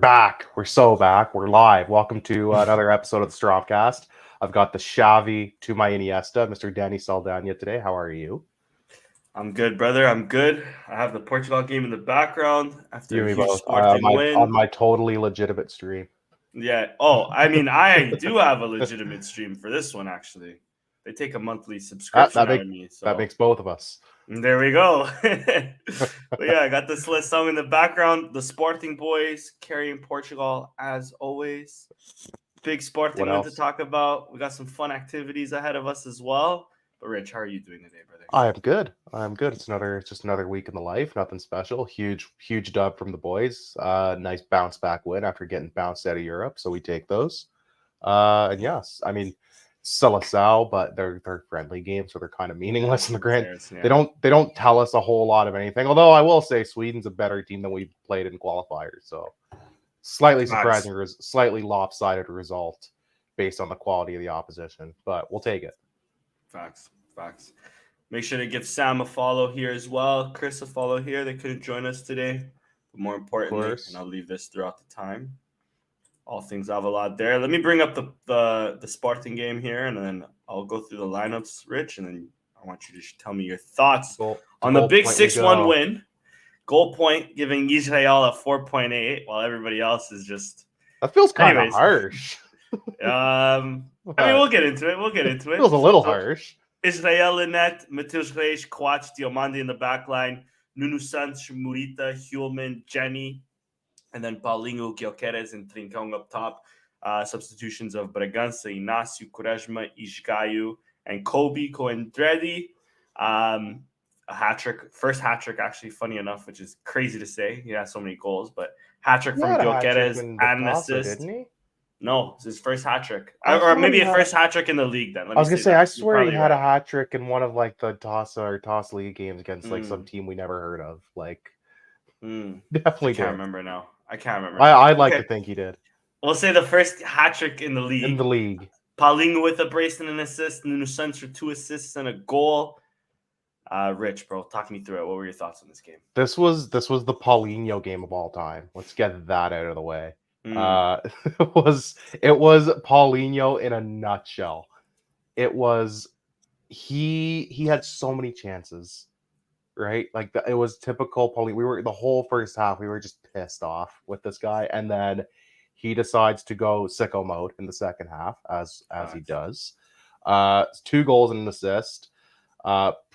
back. We're so back. We're live. Welcome to another episode of the Strompcast. I've got the Xavi to my Iniesta, Mr. Danny Saldana today. How are you? I'm good, brother. I'm good. I have the Portugal game in the background after You a and me huge both. Sporting win. On my totally legitimate stream. Yeah. Oh, I mean, I do have a legitimate stream for this one, actually. They take a monthly subscription out of me. That makes both of us. There we go. But yeah, I got this list song in the background. The Sporting boys carrying Portugal as always. Big Sporting win to talk about. We got some fun activities ahead of us as well. But Rich, how are you doing today, brother? I am good. It's just another week in the life. Nothing special. Huge dub from the boys. Nice bounce back win after getting bounced out of Europe. So we take those. And yes, I mean, Seleção, but they're friendly games, so they're kind of meaningless in the grand. Yeah. They don't tell us a whole lot of anything. Although I will say Sweden's a better team than we played in qualifiers. So slightly surprising, slightly lopsided result based on the quality of the opposition, but we'll take it. Facts. Make sure to give Sam a follow here as well. Chris a follow here. They couldn't join us today, but more importantly, and I'll leave this throughout the time. All things Alvalade there. Let me bring up the Sporting game here, and then I'll go through the lineups, Rich, and then I want you to tell me your thoughts on the big 6-1 win. Goal point giving Israel a 4.8, while everybody else is just... That feels kind of harsh. I mean, we'll get into it. It feels a little harsh. Israel in net, Matheus Reis, Coates, Diomande in the back line, Nuno Santos, Murita, Hulman, Jenny, and then Paulinho, Gyökeres, and Trincão up top. Substitutions of Bragança, Inácio, Quaresma, Isgaio, and Kobe Coendredi. A hat-trick, first hat-trick, actually, funny enough, which is crazy to say. He has so many goals, but hat-trick from Gyökeres and an assist. Didn't he? No, it's his first hat-trick. Or maybe a first hat-trick in the league then. I was going to say, I swear he had a hat-trick in one of like the TOS League games against like some team we never heard of. Like, definitely I can't remember now. I can't remember. I'd like to think he did. We'll say the first hat-trick in the league. Paulinho with a brace and an assist. Nuno Santos for 2 assists and a goal. Rich, bro, talk me through it. What were your thoughts on this game? This was the Paulinho game of all time. Let's get that out of the way. It was Paulinho in a nutshell. It was he had so many chances, right? Like it was typical Paulinho. We were the whole first half. We were just pissed off with this guy, and then he decides to go sicko mode in the second half, as he does. 2 goals and an assist.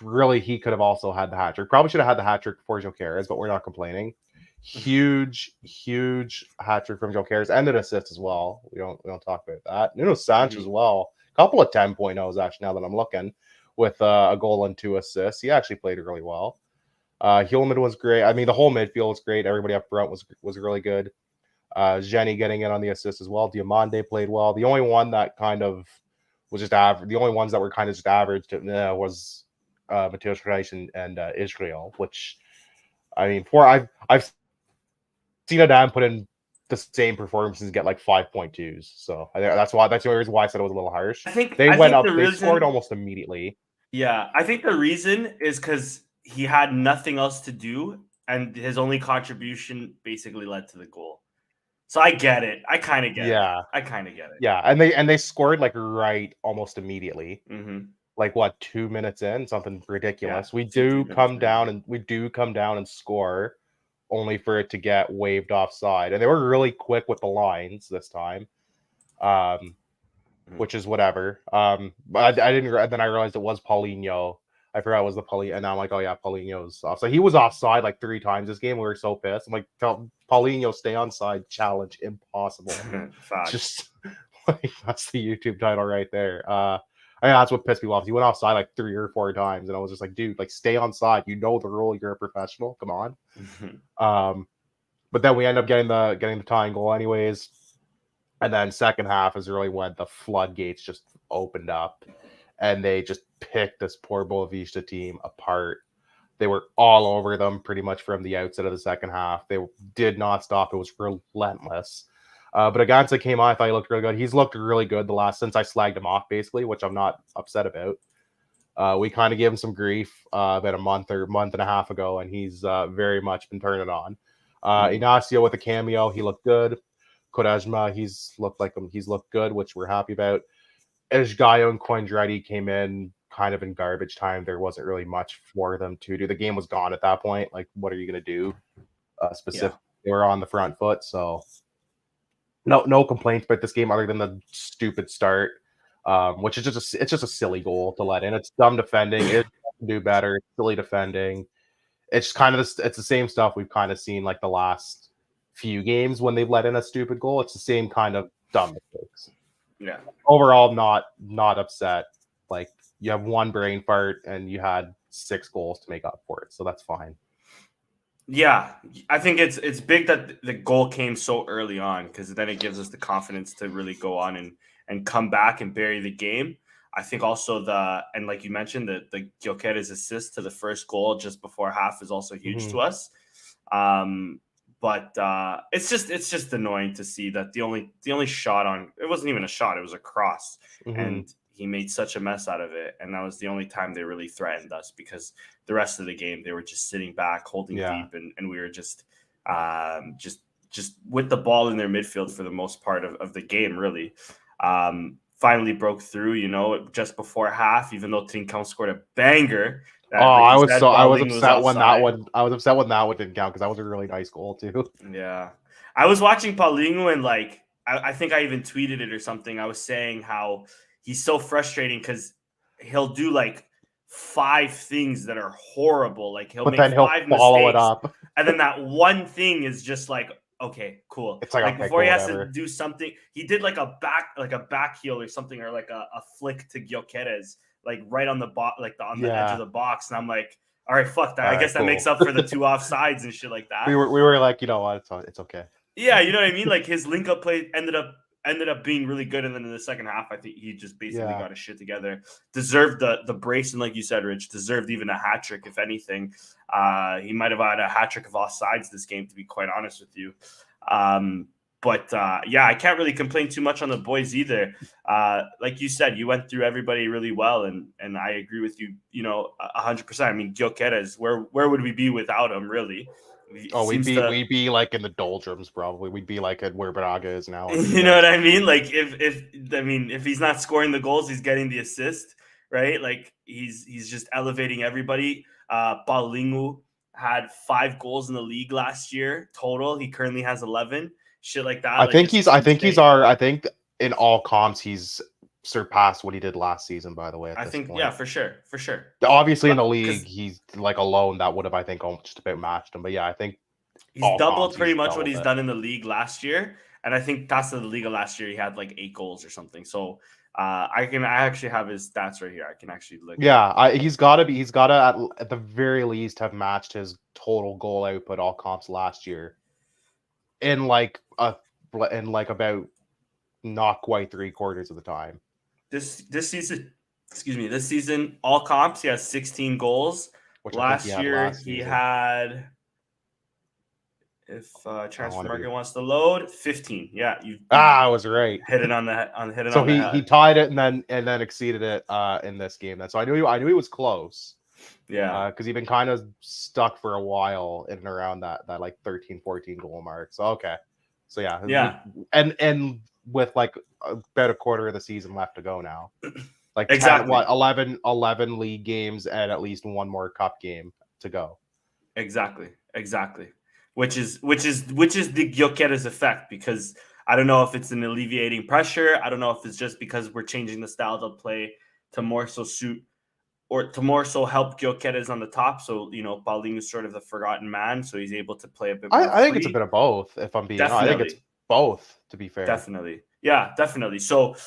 Really, he could have also had the hat trick. Probably should have had the hat trick before Gyökeres, but we're not complaining. Huge hat trick from Gyökeres and an assist as well. We don't talk about that. Nuno Santos as well. A couple of 10.0s actually. Now that I'm looking, with a goal and 2 assists, he actually played really well. Hulman was great. I mean, the whole midfield was great. Everybody up front was really good. Jenny getting in on the assist as well. Diomande played well. The only one that kind of was just average. The only ones that were kind of just average was Matheus Reis and Israel, which I mean, I've seen Adam put in the same performances and get like 5.2s. So that's the only reason why I said it was a little harsh. They scored almost immediately. Yeah, I think the reason is because he had nothing else to do, and his only contribution basically led to the goal. So I get it. I kind of get it. I kind of get it. Yeah, and they scored like right almost immediately. Like what, 2 minutes in, something ridiculous. Yeah, we do come down and score, only for it to get waved offside. And they were really quick with the lines this time, which is whatever. But I didn't. Then I realized it was Paulinho. I forgot it was the Paulinho, and now I'm like, oh yeah, Paulinho's offside. He was offside like 3 times this game. We were so pissed. I'm like, tell Paulinho stay onside. Challenge impossible. Just like that's the YouTube title right there. I mean, that's what pissed me off. He went offside like 3 or 4 times, and I was just like, dude, like stay onside. You know the rule. You're a professional. Come on. But then we end up getting the tying goal anyways. And then second half is really when the floodgates just opened up, and they just picked this poor Boavista team apart. They were all over them pretty much from the outset of the second half. They did not stop. It was relentless. But Bragança came on. I thought he looked really good. He's looked really good since I slagged him off, basically, which I'm not upset about. We kind of gave him some grief about a month and a half ago, and he's very much been turning on. Ignacio with a cameo, he looked good. Quaresma, he's looked good, which we're happy about. Esgaio and Coindretti came in kind of in garbage time. There wasn't really much for them to do. The game was gone at that point. Like, what are you going to do? Specifically, they were on the front foot, so no complaints about this game other than the stupid start, which is just a silly goal to let in. It's dumb defending. It can do better. It's silly defending. It's kind of it's the same stuff we've kind of seen like the last few games when they've let in a stupid goal. It's the same kind of dumb mistakes. Yeah. Overall, not upset. Like, you have one brain fart and you had 6 goals to make up for it, so that's fine. Yeah, I think it's big that the goal came so early on, because then it gives us the confidence to really go on and come back and bury the game. I think also and like you mentioned, the Gyökeres assist to the first goal just before half is also huge to us. But it's just annoying to see that the only shot on it wasn't even a shot, it was a cross, and he made such a mess out of it, and that was the only time they really threatened us, because the rest of the game they were just sitting back, holding deep, and we were just with the ball in their midfield for the most part of the game, really. Finally broke through, just before half, even though Trincão scored a banger. I was upset when that one didn't count, because that was a really nice goal too. Yeah, I was watching Paulinho, and like I think I even tweeted it or something. I was saying how he's so frustrating because he'll do like 5 things that are horrible. Like he'll follow it up, and then that one thing is just like, okay, cool. It's like before he has to do something, he did like a back heel or something, or like a flick to Gyökeres, like right on the the edge of the box, and I'm like, all right, fuck that. I guess that makes up for the 2 offsides and shit like that. We were like, you know what, it's okay. Yeah, you know what I mean. Like his link up play ended up being really good, and then in the second half, I think he just basically got his shit together. Deserved the brace, and like you said, Rich, deserved even a hat trick, if anything. He might have had a hat trick of offsides this game, to be quite honest with you. But I can't really complain too much on the boys either. Like you said, you went through everybody really well, and I agree with you, 100%. I mean, Gyökeres, where would we be without him, really? We'd be like in the doldrums, probably. We'd be like at where Braga is now. You know what I mean? Like if he's not scoring the goals, he's getting the assist, right? Like he's just elevating everybody. Paulinho had 5 goals in the league last year total. He currently has 11. Shit like that. I think in all comps he's surpassed what he did last season, by the way. I think, for sure. Obviously, in the league, he's like alone that would have, I think, just about matched him. But yeah, I think he's doubled pretty much what he's done in the league last year. And I think Taça de Liga last year he had like 8 goals or something. So I actually have his stats right here. I can actually look. Yeah, he's got to at the very least have matched his total goal output all comps last year in like about not quite 3/4 of the time. This season, all comps, he has 16 goals. Last year, he had, if Transfer Market wants to load, 15. Yeah, I was right. Hit it on the head. So he tied it and then exceeded it in this game. So I knew he was close. Yeah, because he'd been kind of stuck for a while in and around that like 13-14 goal mark. So okay, so yeah, and with like about a quarter of the season left to go now. Like 11 league games and at least one more cup game to go. Exactly. Which is the Gyökeres effect, because I don't know if it's an alleviating pressure. I don't know if it's just because we're changing the style of play to more so suit or to more so help Gyökeres on the top. So, Paulinho is sort of the forgotten man, so he's able to play a bit more I think it's a bit of both, if I'm being honest. I think it's both, to be fair. Definitely. Yeah, definitely. So,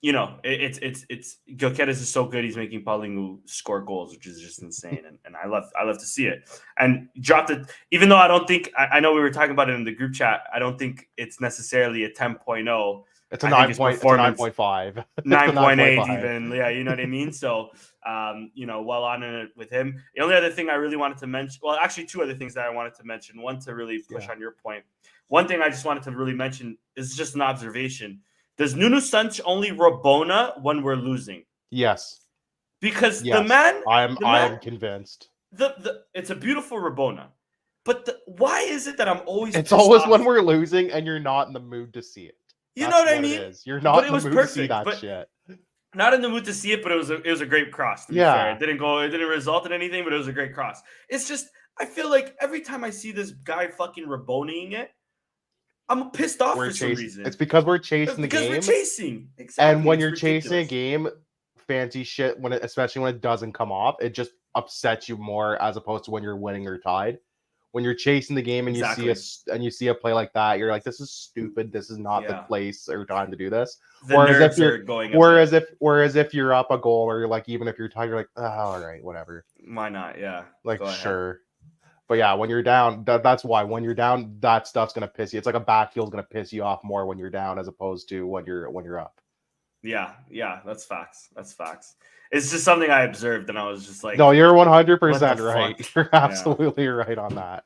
it's Gyökeres is so good. He's making Paulinho score goals, which is just insane, and I love to see it. And dropped it, even though I don't think I know we were talking about it in the group chat. I don't think it's necessarily a 10.0. It's a 9.5. 9.8 even. Yeah, you know what I mean? So, well on in it with him. The only other thing I really wanted to mention, well, actually 2 other things that I wanted to mention. One, to really push on your point. One thing I just wanted to really mention is just an observation. Does Nuno Santos only Rabona when we're losing? Yes. Because the man... I am convinced. It's a beautiful Rabona. But why is it that I'm always? It's always when we're losing and you're not in the mood to see it. You know what I mean? It is. You're not in the mood to see that but shit. Not in the mood to see it, but it was a great cross. To be fair, it didn't result in anything, but it was a great cross. It's just I feel like every time I see this guy fucking Raboning it, I'm pissed off for some reason. It's because we're chasing the game. Because we're chasing. Exactly. And when you're chasing a game, fancy shit, especially when it doesn't come off, it just upsets you more as opposed to when you're winning or tied. When you're chasing the game and you see a play like that, you're like, this is stupid. This is not the place or time to do this. Whereas if you're up a goal or like even if you're tied, you're like, oh, all right, whatever. Why not? Yeah. Like sure. But yeah, when you're down, that's why when you're down, that stuff's gonna piss you. It's like a back heel's gonna piss you off more when you're down as opposed to when you're up. Yeah, that's facts. It's just something I observed, and I was just like, no, you're 100% right. You're absolutely right on that.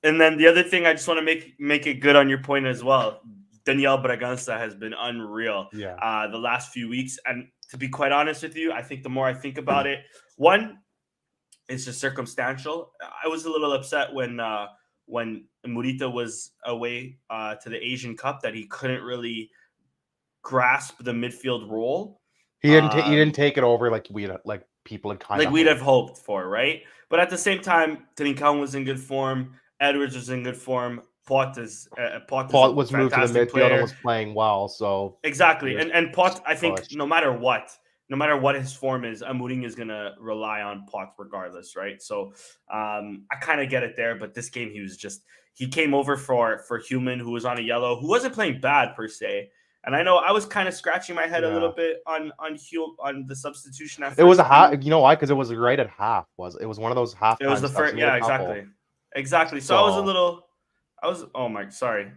And then the other thing, I just want to make it good on your point as well. Daniel Bragança has been unreal. Yeah. The last few weeks, and to be quite honest with you, I think the more I think about it, one, it's just circumstantial. I was a little upset when Murita was away to the Asian Cup that he couldn't really grasp the midfield role. He didn't take it over like people had kind of we'd have hoped for, right? But at the same time, Trincão was in good form. Edwards was in good form. Pot was moved to the midfield and was playing well. So exactly, and Pot, I think no matter what his form is, Amorim is gonna rely on Pot regardless, right? So I kind of get it there, but this game he came over for Human, who was on a yellow, who wasn't playing bad per se. And I know I was kind of scratching my head a little bit on the substitution. It was a half. You know why? Because it was right at half. It was one of those half. It was the first. Yeah, exactly. So I was. Oh my, sorry.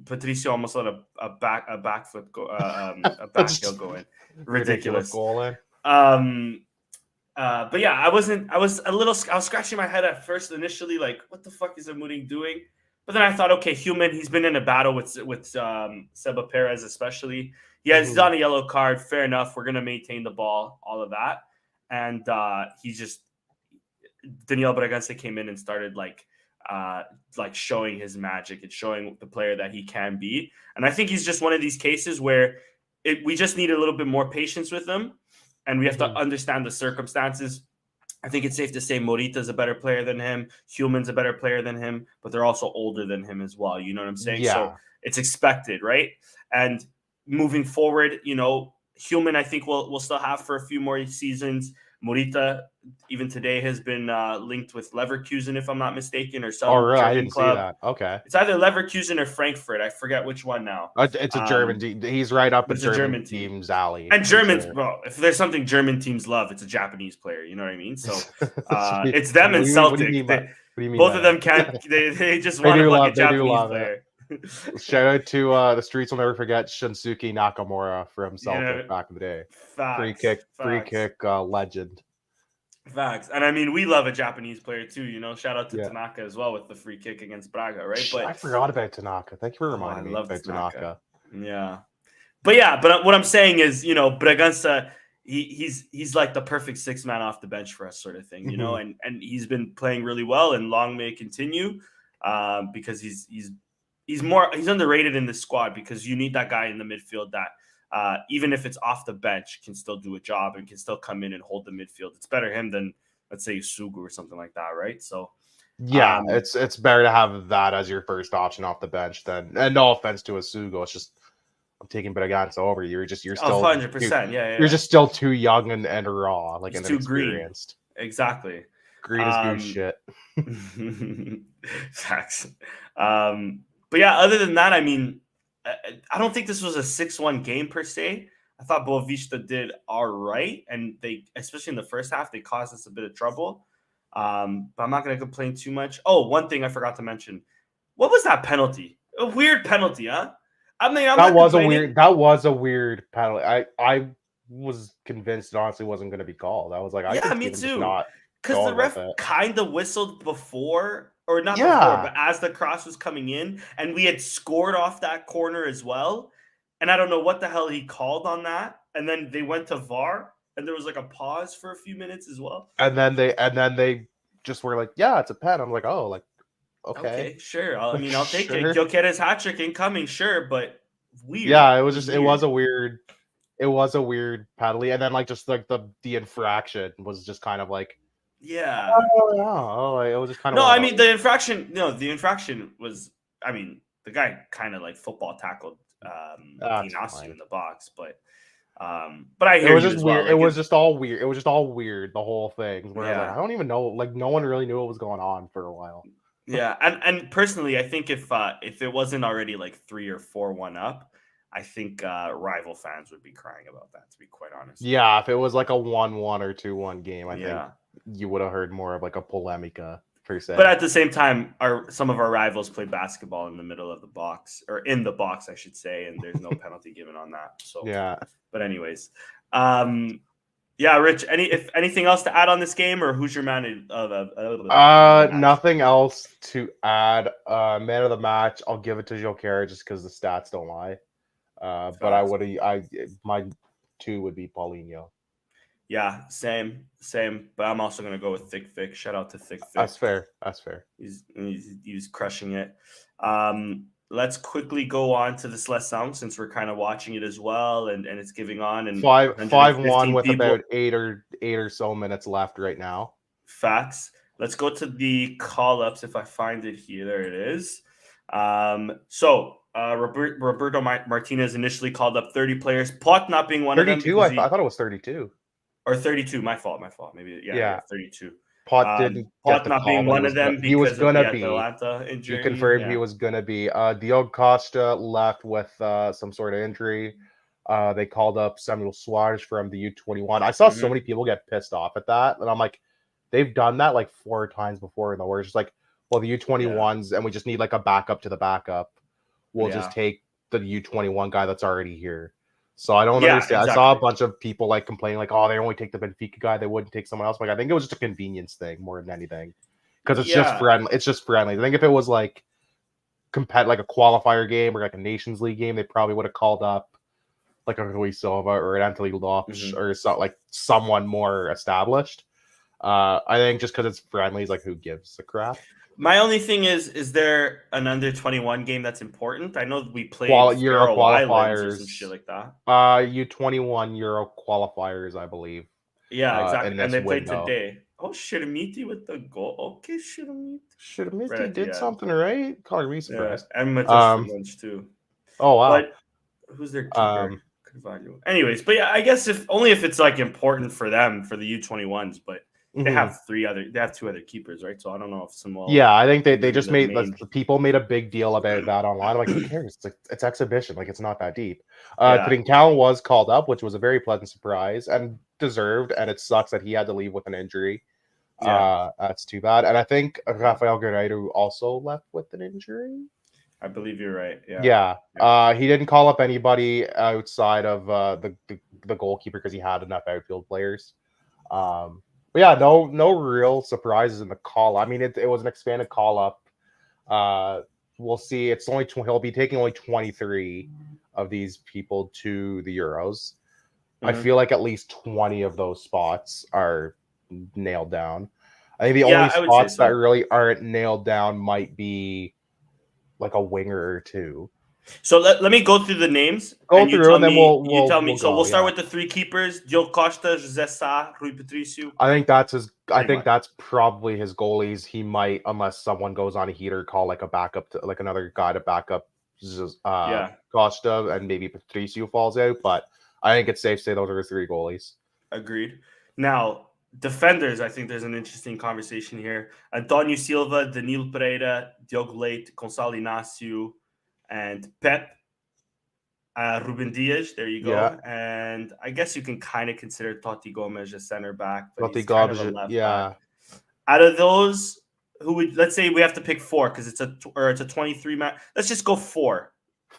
Patricio almost let a backflip go. A back heel go in. Ridiculous goal in. But yeah, I was scratching my head at first initially, like, what the fuck is Amorim doing? But then I thought, okay, Human, he's been in a battle with Seba Perez, especially. He's on a yellow card. Fair enough. We're going to maintain the ball, all of that. And Daniel Bragança came in and started like showing his magic and showing the player that he can be. And I think he's just one of these cases where we just need a little bit more patience with him. And we have to understand the circumstances. I think it's safe to say Morita's a better player than him. Human's a better player than him, but they're also older than him as well. You know what I'm saying? Yeah. So it's expected, right? And moving forward, Human, I think we'll still have for a few more seasons. Morita, even today, has been linked with Leverkusen, if I'm not mistaken, or some German I didn't club. See that. Okay. It's either Leverkusen or Frankfurt. I forget which one now. It's a German team. He's right up the German team's alley. And Germans, bro, if there's something German teams love, it's a Japanese player. You know what I mean? So it's them and Celtic. Both of them can't. They just want to like a Japanese player. Shout out to the streets will never forget Shunsuke Nakamura from Celtic back in the day. Free kick legend. Facts. And I mean, we love a Japanese player too, shout out to Tanaka as well with the free kick against Braga, right? But I forgot about Tanaka. Thank you for reminding me about Tanaka. Yeah. But what I'm saying is, Bragança, he's like the perfect 6-man off the bench for us sort of thing, and he's been playing really well, and long may it continue because he's underrated in this squad because you need that guy in the midfield that even if it's off the bench can still do a job and can still come in and hold the midfield. It's better him than, let's say, Sugu or something like that, right? So yeah, it's better to have that as your first option off the bench than, and no offense to Sugu, it's just I'm taking Bragança over. You're still 100%. You're just still too young and raw, like it's too inexperienced. Green. Exactly. Green is good shit. Facts. But yeah, other than that, I mean, I don't think this was a 6-1 game per se. I thought Boavista did all right, and they, especially in the first half, they caused us a bit of trouble. But I'm not going to complain too much. Oh, one thing I forgot to mention. What was that penalty? A weird penalty, huh? I mean, that was a weird penalty. I was convinced it honestly wasn't going to be called. I was like, me too. Because the ref kind of whistled before. Or not before, but as the cross was coming in, and we had scored off that corner as well. And I don't know what the hell he called on that. And then they went to VAR, and there was like a pause for a few minutes as well. And then they just were like, "Yeah, it's a pen." I'm like, "Oh, like Okay, sure. I'll take sure. it. Gyökeres hat trick incoming, sure, but weird. Yeah, it was a weird penalty, and then like just like the infraction was just kind of like yeah. it was just kind of No, one I of mean those. the infraction was. I mean, the guy kind of like football tackled That's Ignacio fine. in the box, but I hear you as well. Weird. Like, It was just all weird. It was just all weird. The whole thing. Where I was like, yeah, I don't even know. Like, no one really knew what was going on for a while. yeah, and personally, I think if it wasn't already like 3 or 4-1 up, I think rival fans would be crying about that. To be quite honest. Yeah, if it was like a 1-1 or 2-1 game, I think Yeah. you would have heard more of like a polemica per se. But at the same time, some of our rivals play basketball in the middle of the box, or in the box, I should say, and there's no penalty given on that. So yeah. But anyways, yeah, Rich. If anything else to add on this game, or who's your man of the match? Nothing else to add. Man of the match, I'll give it to Joker just because the stats don't lie. But my 2 would be Paulinho. Yeah, same. But I'm also gonna go with Thick Vic. Shout out to Thick Vic. That's fair. He's crushing it. Let's quickly go on to the Seleção since we're kind of watching it as well, and it's giving on and 5-1 with about 8 or so minutes left right now. Facts. Let's go to the call ups if I find it here. There it is. Roberto Martinez initially called up 30 players. Pot not being one of them. 32. I thought it was 32. Or 32. My fault. Maybe yeah 32. Pot didn't Pot get not being one of them because of the Atalanta injury. He confirmed he was gonna be. Diogo Costa left with some sort of injury. They called up Samuel Suarez from the U21. I saw so many people get pissed off at that, and I'm like, they've done that like 4 times before in the world. It's just like, well, the U21s, and we just need like a backup to the backup. We'll just take the U21 guy that's already here. So I don't understand. Exactly. I saw a bunch of people like complaining, like, oh, they only take the Benfica guy, they wouldn't take someone else. Like, I think it was just a convenience thing more than anything, because it's just friendly. It's just friendly. I think if it was like like a qualifier game or like a Nations League game, they probably would have called up like a Rui Silva or an Anthony Lopes or like someone more established. I think just because it's friendly, it's like, who gives a crap? My only thing is there an under 21 game that's important? I know we played Euro qualifiers or some shit like that. U21 Euro qualifiers, I believe. Yeah, exactly. And they played today. Oh, Shiramiti with the goal. Okay, Shiramiti did something right. Color me surprised. Yeah, and Matheus lunch too. Oh wow. But who's their keeper? Anyways, but yeah, I guess if it's like important for them for the U21s, but they have 2 other keepers, right? So I don't know if Samuel. Yeah, I think they just made people made a big deal about that online. I'm like, who cares? It's exhibition, like it's not that deep. Trincão was called up, which was a very pleasant surprise and deserved, and it sucks that he had to leave with an injury. That's too bad. And I think Rafael Guerreiro also left with an injury. I believe you're right. Yeah. He didn't call up anybody outside of the goalkeeper because he had enough outfield players. But yeah, no real surprises in the call. I mean, it was an expanded call up. We'll see. It's only he'll be taking only 23 of these people to the Euros. I feel like at least 20 of those spots are nailed down. I think the only spots that really aren't nailed down might be like a winger or 2. So let me go through the names. And then we'll tell me. So we'll start with the 3 keepers: Diogo Costa, José Sá, Rui Patricio. I think that's probably his goalies. He might, unless someone goes on a heater, call like a backup to like another guy to back up Costa, and maybe Patricio falls out. But I think it's safe to say those are his 3 goalies. Agreed. Now, defenders, I think there's an interesting conversation here. Antonio Silva, Danilo Pereira, Diogo Leite, Gonçalo Inácio, and Pep, Ruben Dias. There you go. Yeah. And I guess you can kind of consider Totti Gomes a center back. But he's kind of a left back. Out of those, let's say we have to pick 4 because it's a 23 match. Let's just go 4.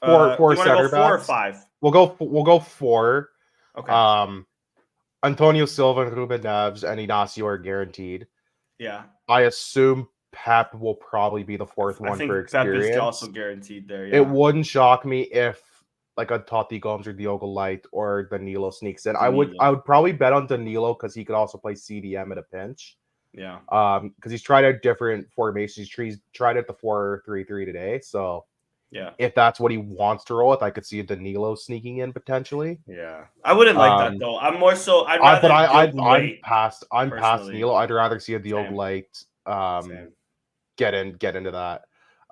4 center backs. 4 or 5? We'll go 4. Okay. Antonio Silva and Ruben Neves and Inácio are guaranteed. Yeah. I assume Pep will probably be the 4th one for experience. Pep is also guaranteed there. Yeah. It wouldn't shock me if like a Totti Gomes or Diogo Leite or Danilo sneaks in. I would probably bet on Danilo because he could also play CDM at a pinch. Yeah. Because he's tried out different formations. He's tried out the 4-3-3 today. So Yeah. if that's what he wants to roll with, I could see Danilo sneaking in potentially. Yeah. I wouldn't like that though. I'm more so. I'd rather. I'm past personally. Danilo. I'd rather see a Diogo Light get into that.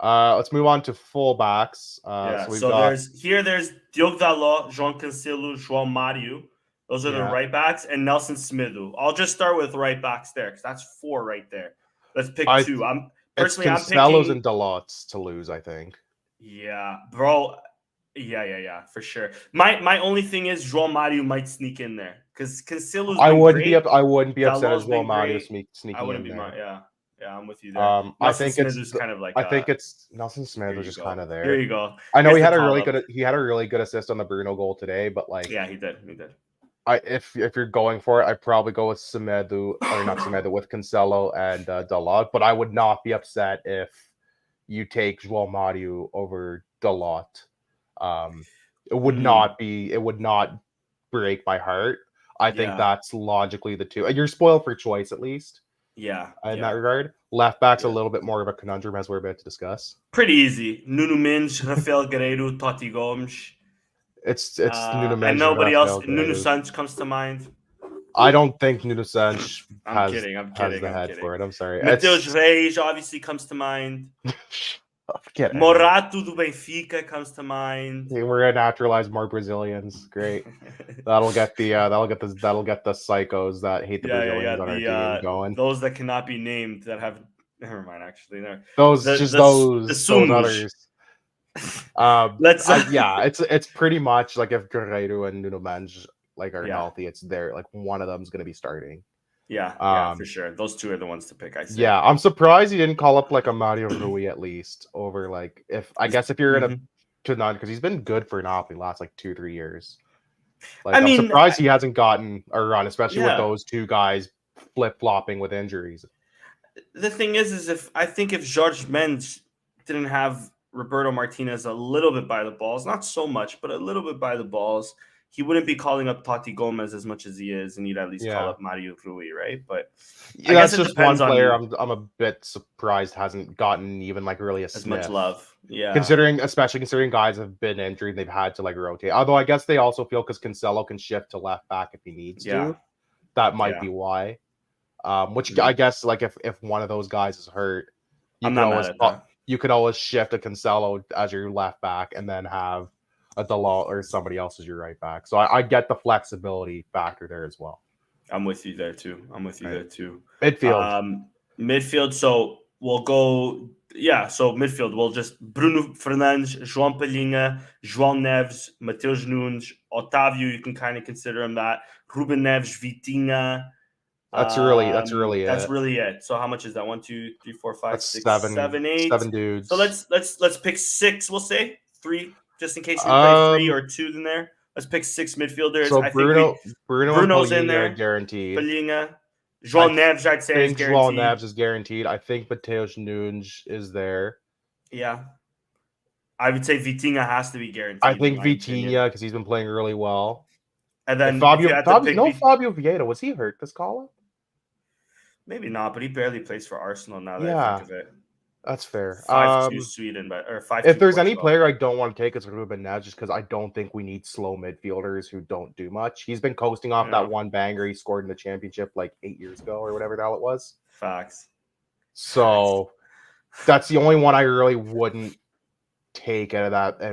Let's move on to fullbacks. So there's Diogo Dalot, João Cancelo, João Mario. Those are the right backs, and Nelson Smidu. I'll just start with right backs there because that's 4 right there. Let's pick 2. I'm picking Cancelo's and Dalot's to lose, I think. Yeah, bro. Yeah, for sure. My only thing is João Mario might sneak in there because Cancelo's I wouldn't be upset as as João Mario sneaking in there. Yeah, I'm with you there. I think it's kind of like. I think it's Nelson Smith was just kind of there. Here you go. I know he had a really good assist on the Bruno goal today, but like he did. If you're going for it, I'd probably go with Semedo or not Semedo with Cancelo and Dalot, but I would not be upset if you take João Mario over Dalot. It would not break my heart. I think that's logically the two. You're spoiled for choice at least. Yeah. In that regard. Left back's a little bit more of a conundrum as we're about to discuss. Pretty easy. Nuno Mendes, Rafael Guerreiro, Totti Gomes. It's Nuno Mendes and nobody else. Nuno Santos comes to mind. I don't think Nuno Santos has the head for it. I'm sorry. Mateus Reis obviously comes to mind. Morato do Benfica comes to mind. We're gonna naturalize more Brazilians. Great. that'll get the psychos that hate the Brazilians on our team going. Those that cannot be named that have. Never mind. Actually, no. Those others. It's pretty much like if Guerreiro and Nuno Mendes are healthy, it's there. Like one of them's gonna be starting. Yeah, for sure. Those 2 are the ones to pick. I say. Yeah, I'm surprised he didn't call up like a Mario Rui at least over if you're in a none because he's been good for Napoli last 2-3 years. I'm surprised he hasn't gotten a run, especially with those 2 guys flip flopping with injuries. The thing is if Jorge Mendes didn't have Roberto Martinez a little bit by the balls, not so much, but a little bit by the balls, he wouldn't be calling up Totti Gomez as much as he is, and he'd at least call up Mario Rui, right? But I guess that's just one player I'm a bit surprised hasn't gotten even really as much love. Yeah, especially considering guys have been injured, they've had to rotate. Although I guess they also feel because Cancelo can shift to left back if he needs to. That might be why. Which I guess if one of those guys is hurt, you could always shift a Cancelo as your left back and then have a Dalot or somebody else as your right back. So I get the flexibility factor there as well. I'm with you there too. Midfield. Midfield. So we'll go. Yeah. So midfield. We'll just Bruno Fernandes, João Palhinha, João Neves, Mateus Nunes, Otávio. You can kind of consider him that. Ruben Neves, Vitinha. That's really it. So how much is that? 1, 2, 3, 4, 5, 6, 7, 8. 7 dudes. So let's pick 6. We'll say 3. Just in case you play 3 or 2 in there. Let's pick 6 midfielders. So Bruno's in there, guaranteed. Palhinha. João Neves, I'd say, is guaranteed. João Neves is guaranteed. I think Mateus Nunes is there. Yeah. I would say Vitinha has to be guaranteed. I think Vitinha, because he's been playing really well. And then Fabio Vieira, was he hurt this call-up? Maybe not, but he barely plays for Arsenal now that I think of it. That's fair. 5-2 Sweden, or 5-2. If there's any player I don't want to take, it's Ruben Neves, just because I don't think we need slow midfielders who don't do much. He's been coasting off that one banger he scored in the championship 8 years ago or whatever the hell it was. Facts. So that's the only one I really wouldn't take out of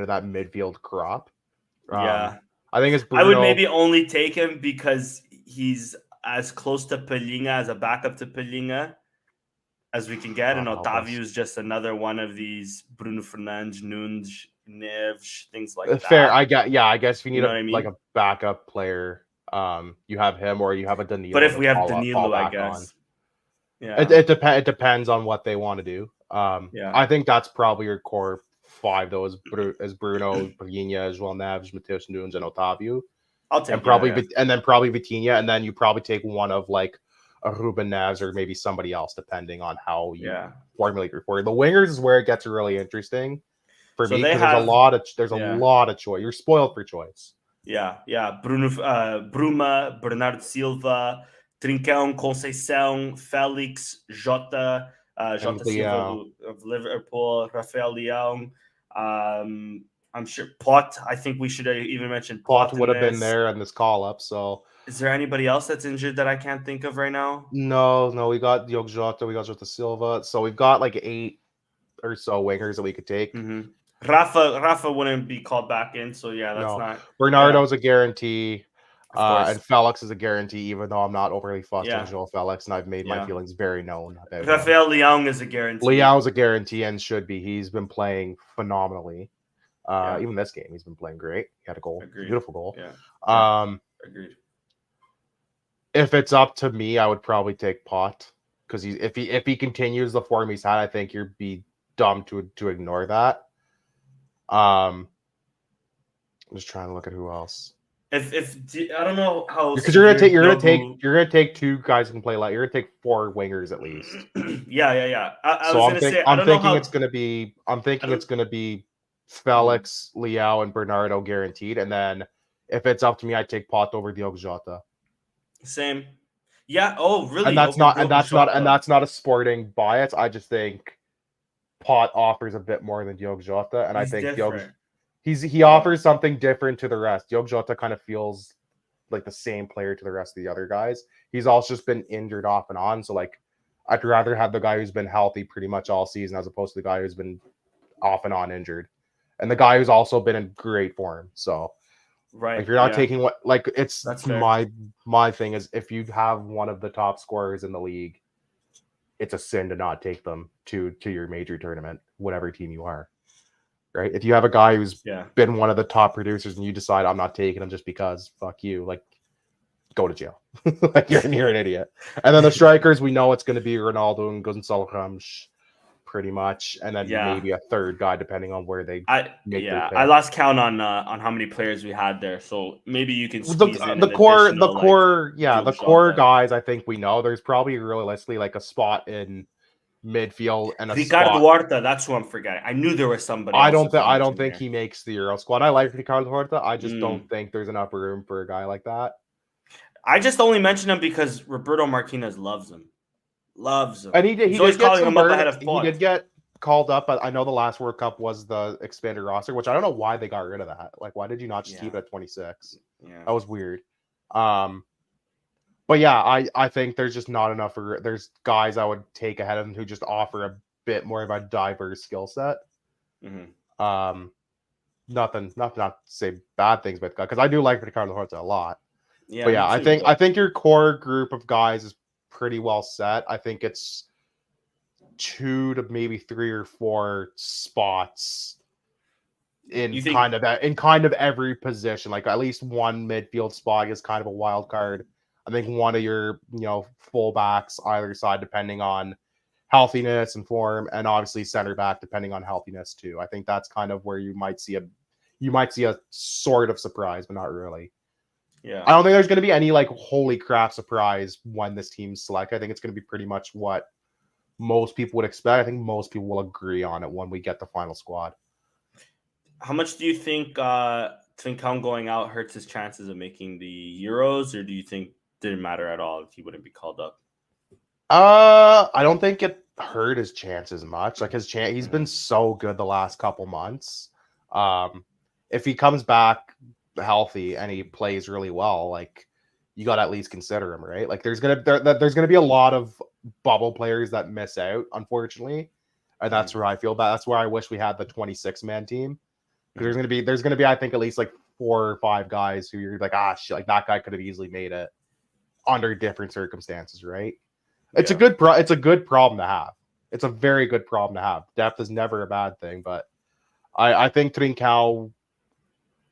that midfield crop. I think it's Bruno. I would maybe only take him because he's as close to Palhinha as a backup to Palhinha as we can get, and Otávio is just another one of these Bruno Fernandes, Nunes, Neves, things like that. Fair, I guess if you need a backup player, you have him or you have a Danilo. But if we have Danilo, I guess. It depends on what they want to do. I think that's probably your core 5 though, is Bruno, Palhinha, João Neves, Mateus Nunes, and Otávio. I'll take and then probably Vitinha, and then you probably take one of a Ruben Neves or maybe somebody else, depending on how you formulate your four. The wingers is where it gets really interesting for me because there's a lot of choice. You're spoiled for choice. Yeah. Bruma, Bernardo Silva, Trincão, Conceição, Felix, Jota Silva of Liverpool, Rafael Leão. I'm sure Pot. I think we should even mention Pot would have been there in this call-up. So, is there anybody else that's injured that I can't think of right now? No. We got Diogo Jota, we got Jota Silva. So we've got like 8 or so wingers that we could take. Mm-hmm. Rafa wouldn't be called back in. So yeah, that's not. Bernardo's a guarantee. And Felix is a guarantee, even though I'm not overly fussed on João Felix, and I've made my feelings very known about Rafael Leão is a guarantee. Leão's a guarantee and should be. He's been playing phenomenally. Even this game, he's been playing great. He had a goal, beautiful goal. Agreed. If it's up to me, I would probably take Pot because if he continues the form he's had, I think you'd be dumb to ignore that. I'm just trying to look at who else. If I don't know how, because you're gonna take 2 guys who can play light. You're gonna take 4 wingers at least. I'm thinking it's gonna be Felix, Leão, and Bernardo guaranteed, and then if it's up to me, I take Pot over Diogo Jota. Same. Yeah. Oh, really? And that's not a sporting bias. I just think Pot offers a bit more than Diogo Jota, and I think he offers something different to the rest. Diogo Jota kind of feels like the same player to the rest of the other guys. He's also just been injured off and on, so like I'd rather have the guy who's been healthy pretty much all season as opposed to the guy who's been off and on injured, and the guy who's also been in great form. So, if you're not taking that's my thing is if you have one of the top scorers in the league, it's a sin to not take them to your major tournament, whatever team you are. Right? If you have a guy who's been one of the top producers and you decide I'm not taking him just because, fuck you, like go to jail. Like you're an idiot. And then the strikers, we know it's going to be Ronaldo and Gonçalo Ramos pretty much, and then maybe a third guy depending on where they make their pick. I lost count on how many players we had there, so maybe you can squeeze in the core guys. I think we know there's probably realistically like a spot in midfield and a Ricardo Horta. That's who I'm forgetting. I knew there was somebody. I don't think he makes the Euro squad. I like Ricardo Horta. I just don't think there's enough room for a guy like that. I just only mention him because Roberto Martinez loves him. And he's always calling him up ahead of Pot. He did get called up, but I know the last World Cup was the expanded roster, which I don't know why they got rid of that. Like, why did you not just keep it at 26? Yeah, that was weird. But yeah, I think there's just not enough. There's guys I would take ahead of him who just offer a bit more of a diverse skill set. Mm-hmm. Nothing not to say bad things about the guy because I do like Ricardo Horta a lot. Yeah, but yeah, I think your core group of guys is pretty well set. I think it's 2 to maybe 3 or 4 spots in kind of every position. Like at least one midfield spot is kind of a wild card. I think one of your fullbacks either side, depending on healthiness and form, and obviously center back depending on healthiness too. I think that's kind of where you might see a sort of surprise, but not really. Yeah, I don't think there's going to be any like holy crap surprise when this team's selected. I think it's going to be pretty much what most people would expect. I think most people will agree on it when we get the final squad. How much do you think Trincão going out hurts his chances of making the Euros, or do you think it didn't matter at all if he wouldn't be called up? I don't think it hurt his chances much. Like he's been so good the last couple months. If he comes back healthy and he plays really well, like you got to at least consider him, right? Like there's gonna be a lot of bubble players that miss out, unfortunately, and that's where I feel bad. That's where I wish we had the 26-man team. There's gonna be I think at least like 4 or 5 guys who you're like shit, like that guy could have easily made it under different circumstances, right? It's a good problem to have. It's a very good problem to have. Depth is never a bad thing, but I think Trincão,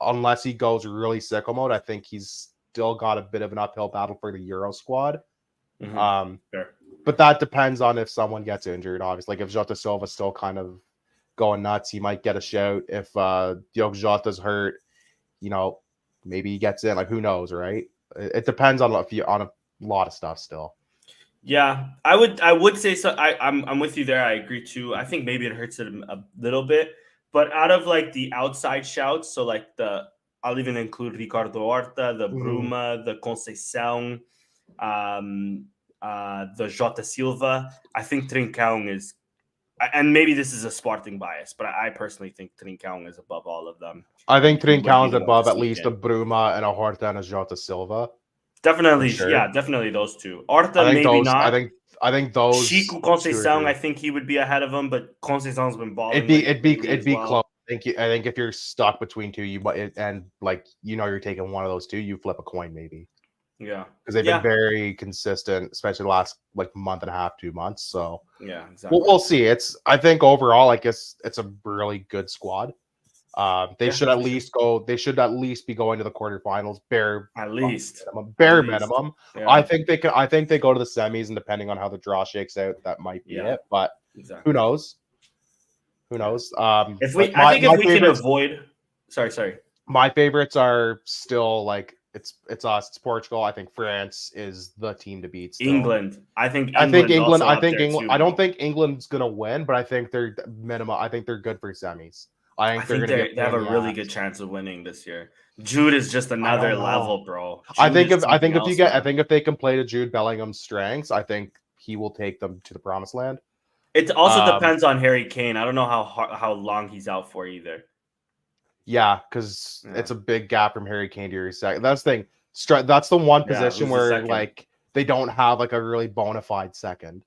unless he goes really sicko mode, I think he's still got a bit of an uphill battle for the Euro squad. Mm-hmm. But that depends on if someone gets injured. Obviously, like if Jota Silva's still kind of going nuts, he might get a shout. If Diogo Jota's hurt, maybe he gets in. Like who knows, right? It depends on a lot of stuff still. Yeah, I would say so. I'm with you there. I agree too. I think maybe it hurts it a little bit, but out of like the outside shouts, so like I'll even include Ricardo Horta, the Bruma, the Conceição, the Jota Silva. I think Trincão is, and maybe this is a Sporting bias, but I personally think Trincão is above all of them. I think Trincão is above at least a Bruma and a Horta and a Jota Silva. Definitely, sure. Yeah, definitely those two. Horta, maybe not. I think those. Chico Conceição, I think he would be ahead of him, but Conceição's been balling. It'd be close. I think if you're stuck between two, you're taking one of those two, you flip a coin maybe. Yeah, because they've been very consistent, especially the last month and a half, 2 months. So yeah, exactly. We'll see. I think overall, I guess it's a really good squad. They should at least go. They should at least be going to the quarterfinals. Bare minimum. Yeah. I think they can. I think they go to the semis, and depending on how the draw shakes out, that might be it. But who knows? Who knows? I think if we can avoid. Sorry. My favorites are still it's us. It's Portugal. I think France is the team to beat. Still. England. I think England. I don't think England's gonna win, but I think they're minimum. I think they're good for semis. I think they have a really good chance of winning this year. Jude is just another level, bro. I think if they can play to Jude Bellingham's strengths, I think he will take them to the promised land. It also depends on Harry Kane. I don't know how long he's out for either. Yeah, because it's a big gap from Harry Kane to your second. That's the thing. That's the one position where they don't have a really bona fide second.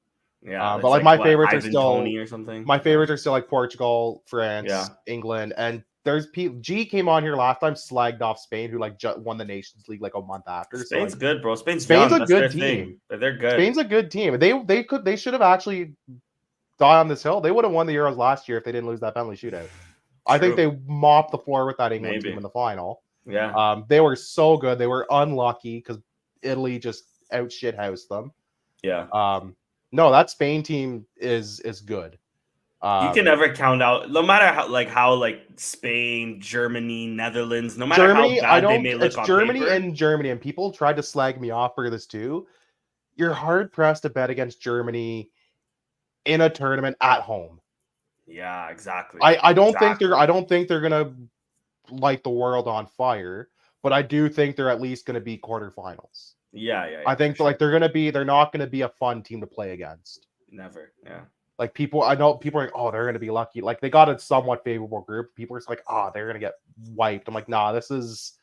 Yeah, but my favorites are still Tony or something. My favorites are still Portugal, France, England, and there's people. G came on here last time, slagged off Spain, who won the Nations League a month after. Spain's good, bro. Spain's a good team. They're good. Spain's a good team. They should have actually died on this hill. They would have won the Euros last year if they didn't lose that penalty shootout. True. I think they mopped the floor with that England team in the final. Yeah. They were so good. They were unlucky because Italy just out shithoused them. Yeah. No, that Spain team is good. You can never count out, no matter how Spain, Germany, Netherlands, no matter how bad they may look on Germany paper. And people tried to slag me off for this too. You're hard pressed to bet against Germany in a tournament at home. Yeah, exactly. I don't think they're gonna light the world on fire, but I do think they're at least gonna be quarterfinals. Yeah. I think they're not gonna be a fun team to play against. Never. Yeah. I know people are they're gonna be lucky. They got a somewhat favorable group. People are just they're gonna get wiped. I'm nah, this is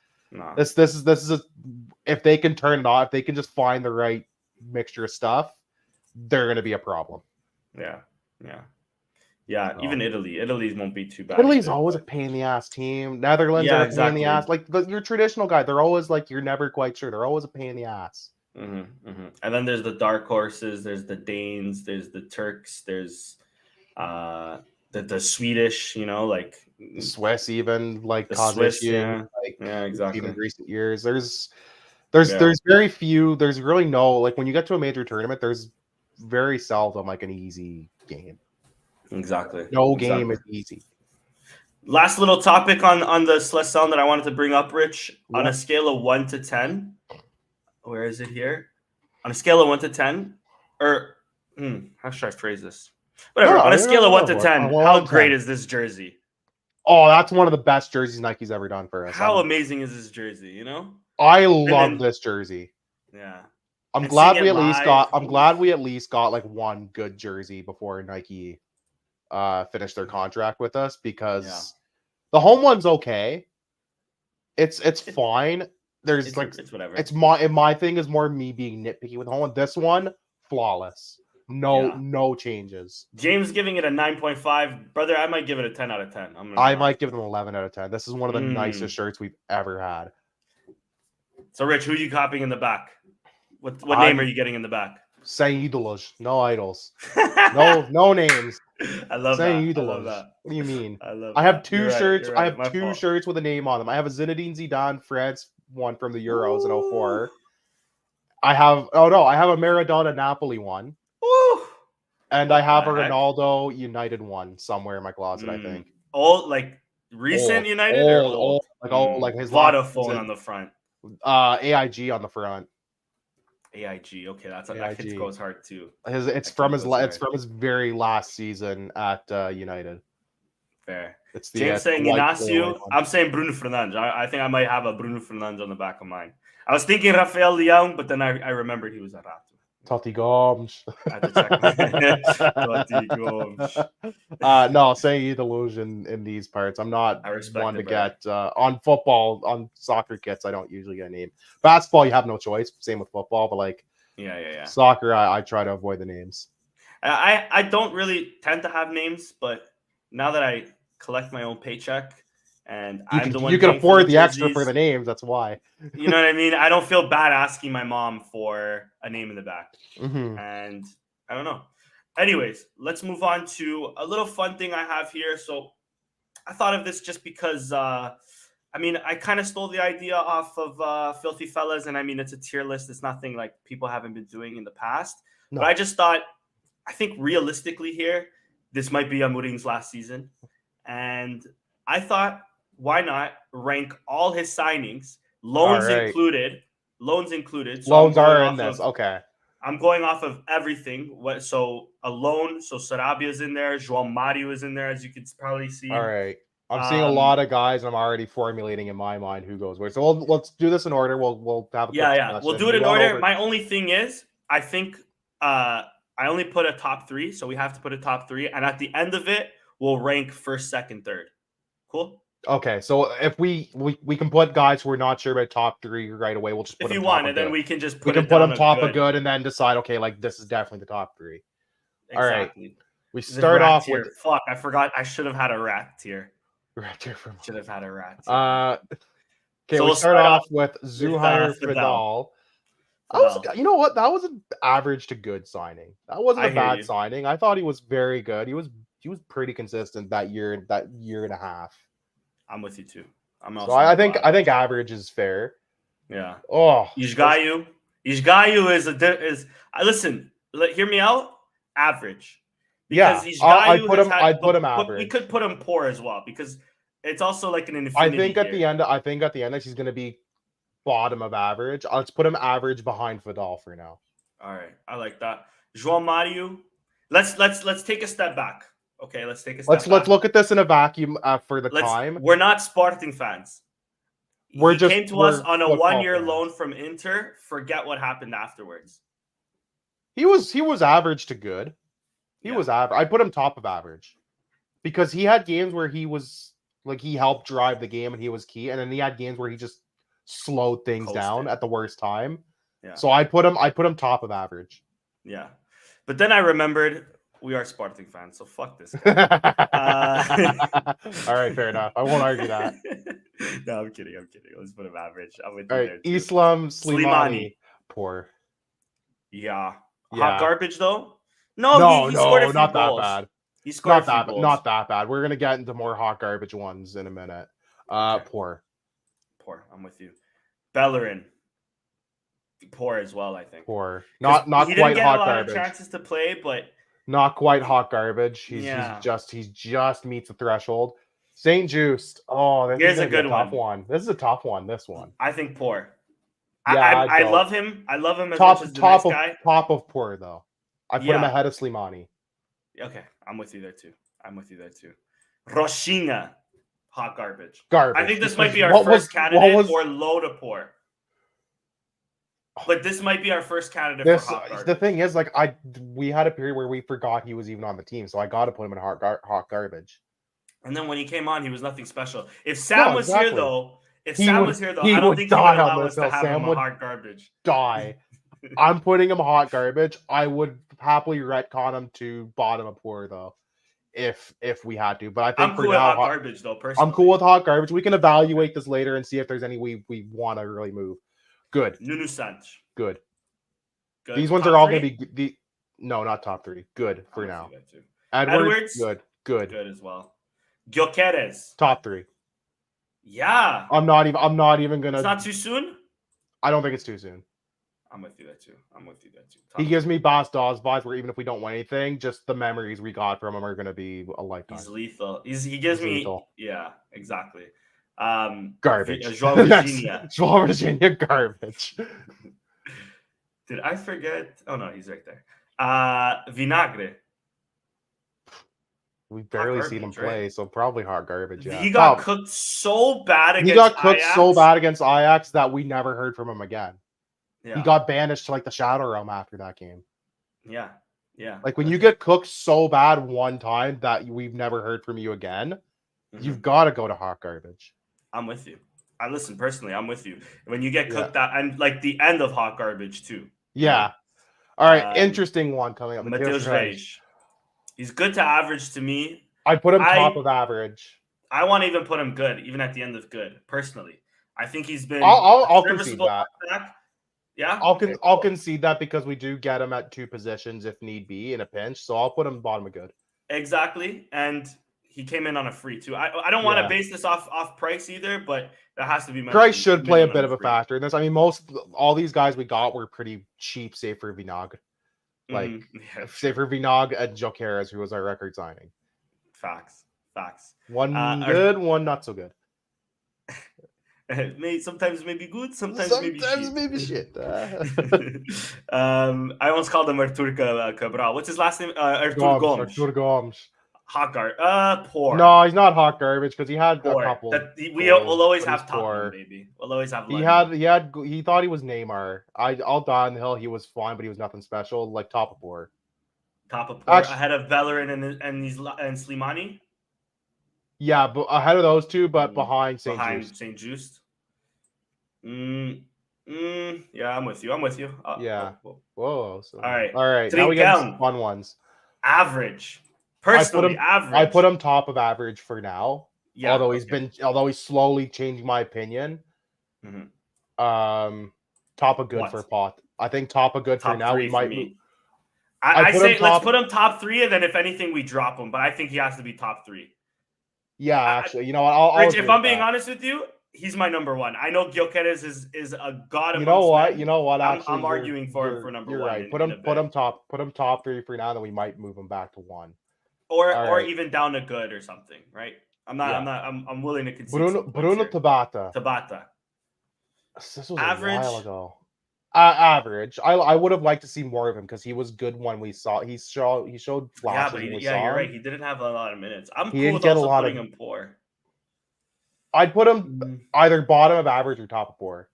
if they can turn it off, if they can just find the right mixture of stuff, they're gonna be a problem. Yeah, even Italy won't be too bad. Italy's always a pain in the ass team. Netherlands are a pain in the ass. Your traditional guy, they're always you're never quite sure. They're always a pain in the ass. Mm-hmm. And then there's the dark horses. There's the Danes. There's the Turks. There's the Swedish. The Swiss, even the Swiss. Yeah, exactly. Even in recent years, there's very few. There's really no when you get to a major tournament. There's very seldom an easy game. Exactly. No game is easy. Last little topic on the Seleção that I wanted to bring up, Rich. Yeah. On a scale of 1 to 10, where is it here? On a scale of 1 to 10, or how should I phrase this? Whatever. On a scale of 1 to 10, how great is this jersey? Oh, that's one of the best jerseys Nike's ever done for us. How amazing is this jersey? I love this jersey. Yeah. I'm glad we at least got one good jersey before Nike finish their contract with us, because the home one's okay. It's fine. There's it's whatever. It's my thing is more me being nitpicky with the home one. This one, flawless. No changes. James giving it a 9.5. Brother, I might give it a 10 out of 10. I might give it an 11 out of 10. This is one of the nicest shirts we've ever had. So Rich, who are you copying in the back? What name are you getting in the back? Sem ídolos, no idols. No names. I love that. What do you mean? I have two shirts. Right. I have two shirts with a name on them. I have a Zinedine Zidane France one from the Euros in 2004. I have a Maradona Napoli one. Ooh. And I have a Ronaldo United one somewhere in my closet, I think. Recent United or old? His Vodafone on the front. AIG on the front. AIG, okay, that goes hard too. It's from his very last season at United. Fair. It's the James saying Inacio. I'm saying Bruno Fernandes. I think I might have a Bruno Fernandes on the back of mine. I was thinking Rafael Leão, but then I remembered he was at Rato. Totti Gomes. I had to check. Totti Gomes. No, saying you delusion in these parts. I'm not one to get on football, on soccer kits. I don't usually get a name. Basketball, you have no choice. Same with football, but like soccer, I try to avoid the names. I don't really tend to have names, but now that I collect my own paycheck and I'm the one you can afford the extra for the names. That's why. You know what I mean? I don't feel bad asking my mom for a name in the back. Mm-hmm. And I don't know. Anyways, let's move on to a little fun thing I have here. So I thought of this just because, I kind of stole the idea off of Filthy Fellas. And I mean, it's a tier list. It's nothing like people haven't been doing in the past. No. But I just thought, I think realistically here, this might be Amorim's last season. And I thought, why not rank all his signings, loans included. So loans are in this. Okay. I'm going off of everything. So a loan. So Sarabia's in there. João Mario is in there, as you can probably see. All right. I'm seeing a lot of guys, and I'm already formulating in my mind who goes where. So let's do this in order. We'll have a quick We'll do it in order. My only thing is, I think I only put a top 3, so we have to put a top 3, and at the end of it, we'll rank first, second, third. Cool. Okay, so if we can put guys who are not sure about top 3 right away, we'll just put if them you want, and then good. We can just put them top of good, and then decide. Okay, like this is definitely the top 3. Exactly. All right, we start off tier. with. Fuck, I forgot. I should have had a rat tier. Rat tier from. Should have had a rat tier. Okay, so we'll start off with Zuhair Fidel. You know what? That was an average to good signing. That wasn't a bad signing. I thought he was very good. He was pretty consistent that year and a half. I'm with you too. I think average is fair. Yeah. Oh, Ishgayu is listen. Hear me out. Average. Because I'd put him average. We could put him poor as well because it's also like an infinity. I think at the end, he's going to be bottom of average. Let's put him average behind Vidal for now. All right, I like that. João Mario. Let's take a step back. Okay, let's take a step back. Let's look at this in a vacuum for the time. We're not Sporting fans. He came to us on a 1-year loan from Inter. Forget what happened afterwards. He was average to good. He was average. I put him top of average because he had games where he was like he helped drive the game and he was key, and then he had games where he just slowed things down at the worst time. Yeah. So I put him top of average. Yeah, but then I remembered. We are Sporting fans, so fuck this guy. All right, fair enough. I won't argue that. No, I'm kidding. Let's put him average. I'm with you there too. Islam Slimani. Poor. Yeah. Hot garbage, though? No, he scored a few not goals. That bad. He scored a few goals. Not that bad. We're going to get into more hot garbage ones in a minute. Okay. Poor. I'm with you. Bellerin. Poor as well, I think. Poor. Not quite hot garbage. He didn't get a lot of chances to play, but... Not quite hot garbage. He's just meets the threshold. St. Just. Oh, here's a good one. This is a tough one. This one. I think poor. Yeah, I love him. I love him as much as the next guy. Top of poor though. I put him ahead of Slimani. Okay, I'm with you there too. Roshinha, hot garbage. Garbage. I think this might be our first candidate for low to poor. But this might be our first candidate for hot garbage. The thing is, we had a period where we forgot he was even on the team, so I got to put him in hot garbage. And then when he came on, he was nothing special. If Sam was here, though, I don't think he would allow us to have him hot garbage. Die. I'm putting him hot garbage. I would happily retcon him to bottom of poor, though, if we had to. But I think I'm cool with hot garbage, though, personally. I'm cool with hot garbage. We can evaluate this later and see if there's any we want to really move. Good. Nuno Santos. Good. These ones are all going to be no, not top 3. Good for now. Edwards. Good. Good as well. Gyökeres. Top 3. Yeah. I'm not even going to. It's not too soon? I don't think it's too soon. I'm with you there too. He gives me Bas Dawes vibes where even if we don't win anything, just the memories we got from him are going to be a lifetime. He's lethal. He gives me lethal. Yeah, exactly. Garbage. João Virginia. João Virginia, garbage. Did I forget? Oh no, he's right there. Vinagre. We've barely seen him play, so probably hot garbage. Yeah, he got cooked so bad against. He got cooked so bad against Ajax that we never heard from him again. Yeah. He got banished to like the Shadow Realm after that game. Yeah. Like when you get cooked so bad one time that we've never heard from you again, you've got to go to hot garbage. I'm with you. Listen, personally, I'm with you. When you get cooked out, and like the end of hot garbage too. Yeah. All right, interesting one coming up. Mateus Reis. He's good to average to me. I'd put him top of average. I want to even put him good, even at the end of good. Personally, I think he's been. I'll concede that. Yeah, I'll concede that because we do get him at 2 positions if need be in a pinch. So I'll put him bottom of good. Exactly, and he came in on a free too. I don't want to base this off price either, but that has to be mentioned. Price should play a bit of a factor in this. I mean, all these guys we got were pretty cheap, save for Vinog. Like save for Vinog and Jokeres, who was our record signing. Facts. One good, one not so good. Sometimes maybe good, sometimes maybe shit. I almost called him Artur Cabral. What's his last name? Artur Gomes. Hot garbage. Poor. No, he's not hot garbage because he had a couple. We'll always have Tottenham, baby. We'll always have. He thought he was Neymar. I'll die on the hill. He was fine, but he was nothing special. Like top of poor. Ahead of Bellerin and Slimani. Yeah, but ahead of those two, but behind St. Just. Yeah, I'm with you. Yeah. Whoa. Whoa. All right. Now we get some fun ones. Average. Personally, average. I put him top of average for now. Yeah. Although he's slowly changing my opinion. Top of good for Pot. I think top of good for now. We might. I say let's put him top 3, and then if anything, we drop him. But I think he has to be top 3. Yeah, actually, you know what? Rich, if I'm being honest with you, he's my number 1. I know Gyökeres is a god. You know what? Actually, I'm arguing for number 1. You're right. Put him top 3 for now. Then we might move him back to 1, or even down to good or something. Right? I'm willing to concede. Bruno Tabata. This was average. A while ago. Average. I would have liked to see more of him because he was good when we saw. He showed flashes. You're right. He didn't have a lot of minutes. I'm cool with also putting him poor. I'd put him either bottom of average or top of poor.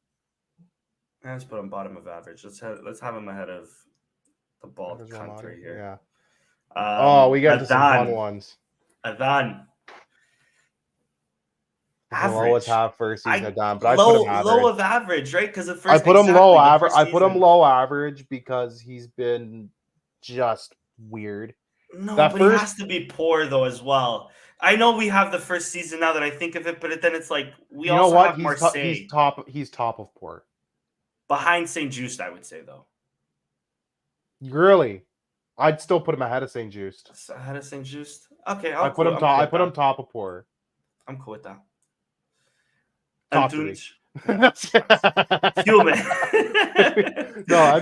Let's put him bottom of average. Let's have him ahead of the bald country here. Yeah. We got some fun ones. Adan. Average. We'll always have first season Adan, but I put him average. Low of average, right? Because I put him low average. I put him low average because he's been just weird. No, but he has to be poor though as well. I know we have the first season now that I think of it, but then it's like we also have Marseille. He's top of poor. Behind St. Just, I would say though. Really? I'd still put him ahead of St. Just. Ahead of St. Just? Okay, I put him top of poor. I'm cool with that. Antunes. Human. No,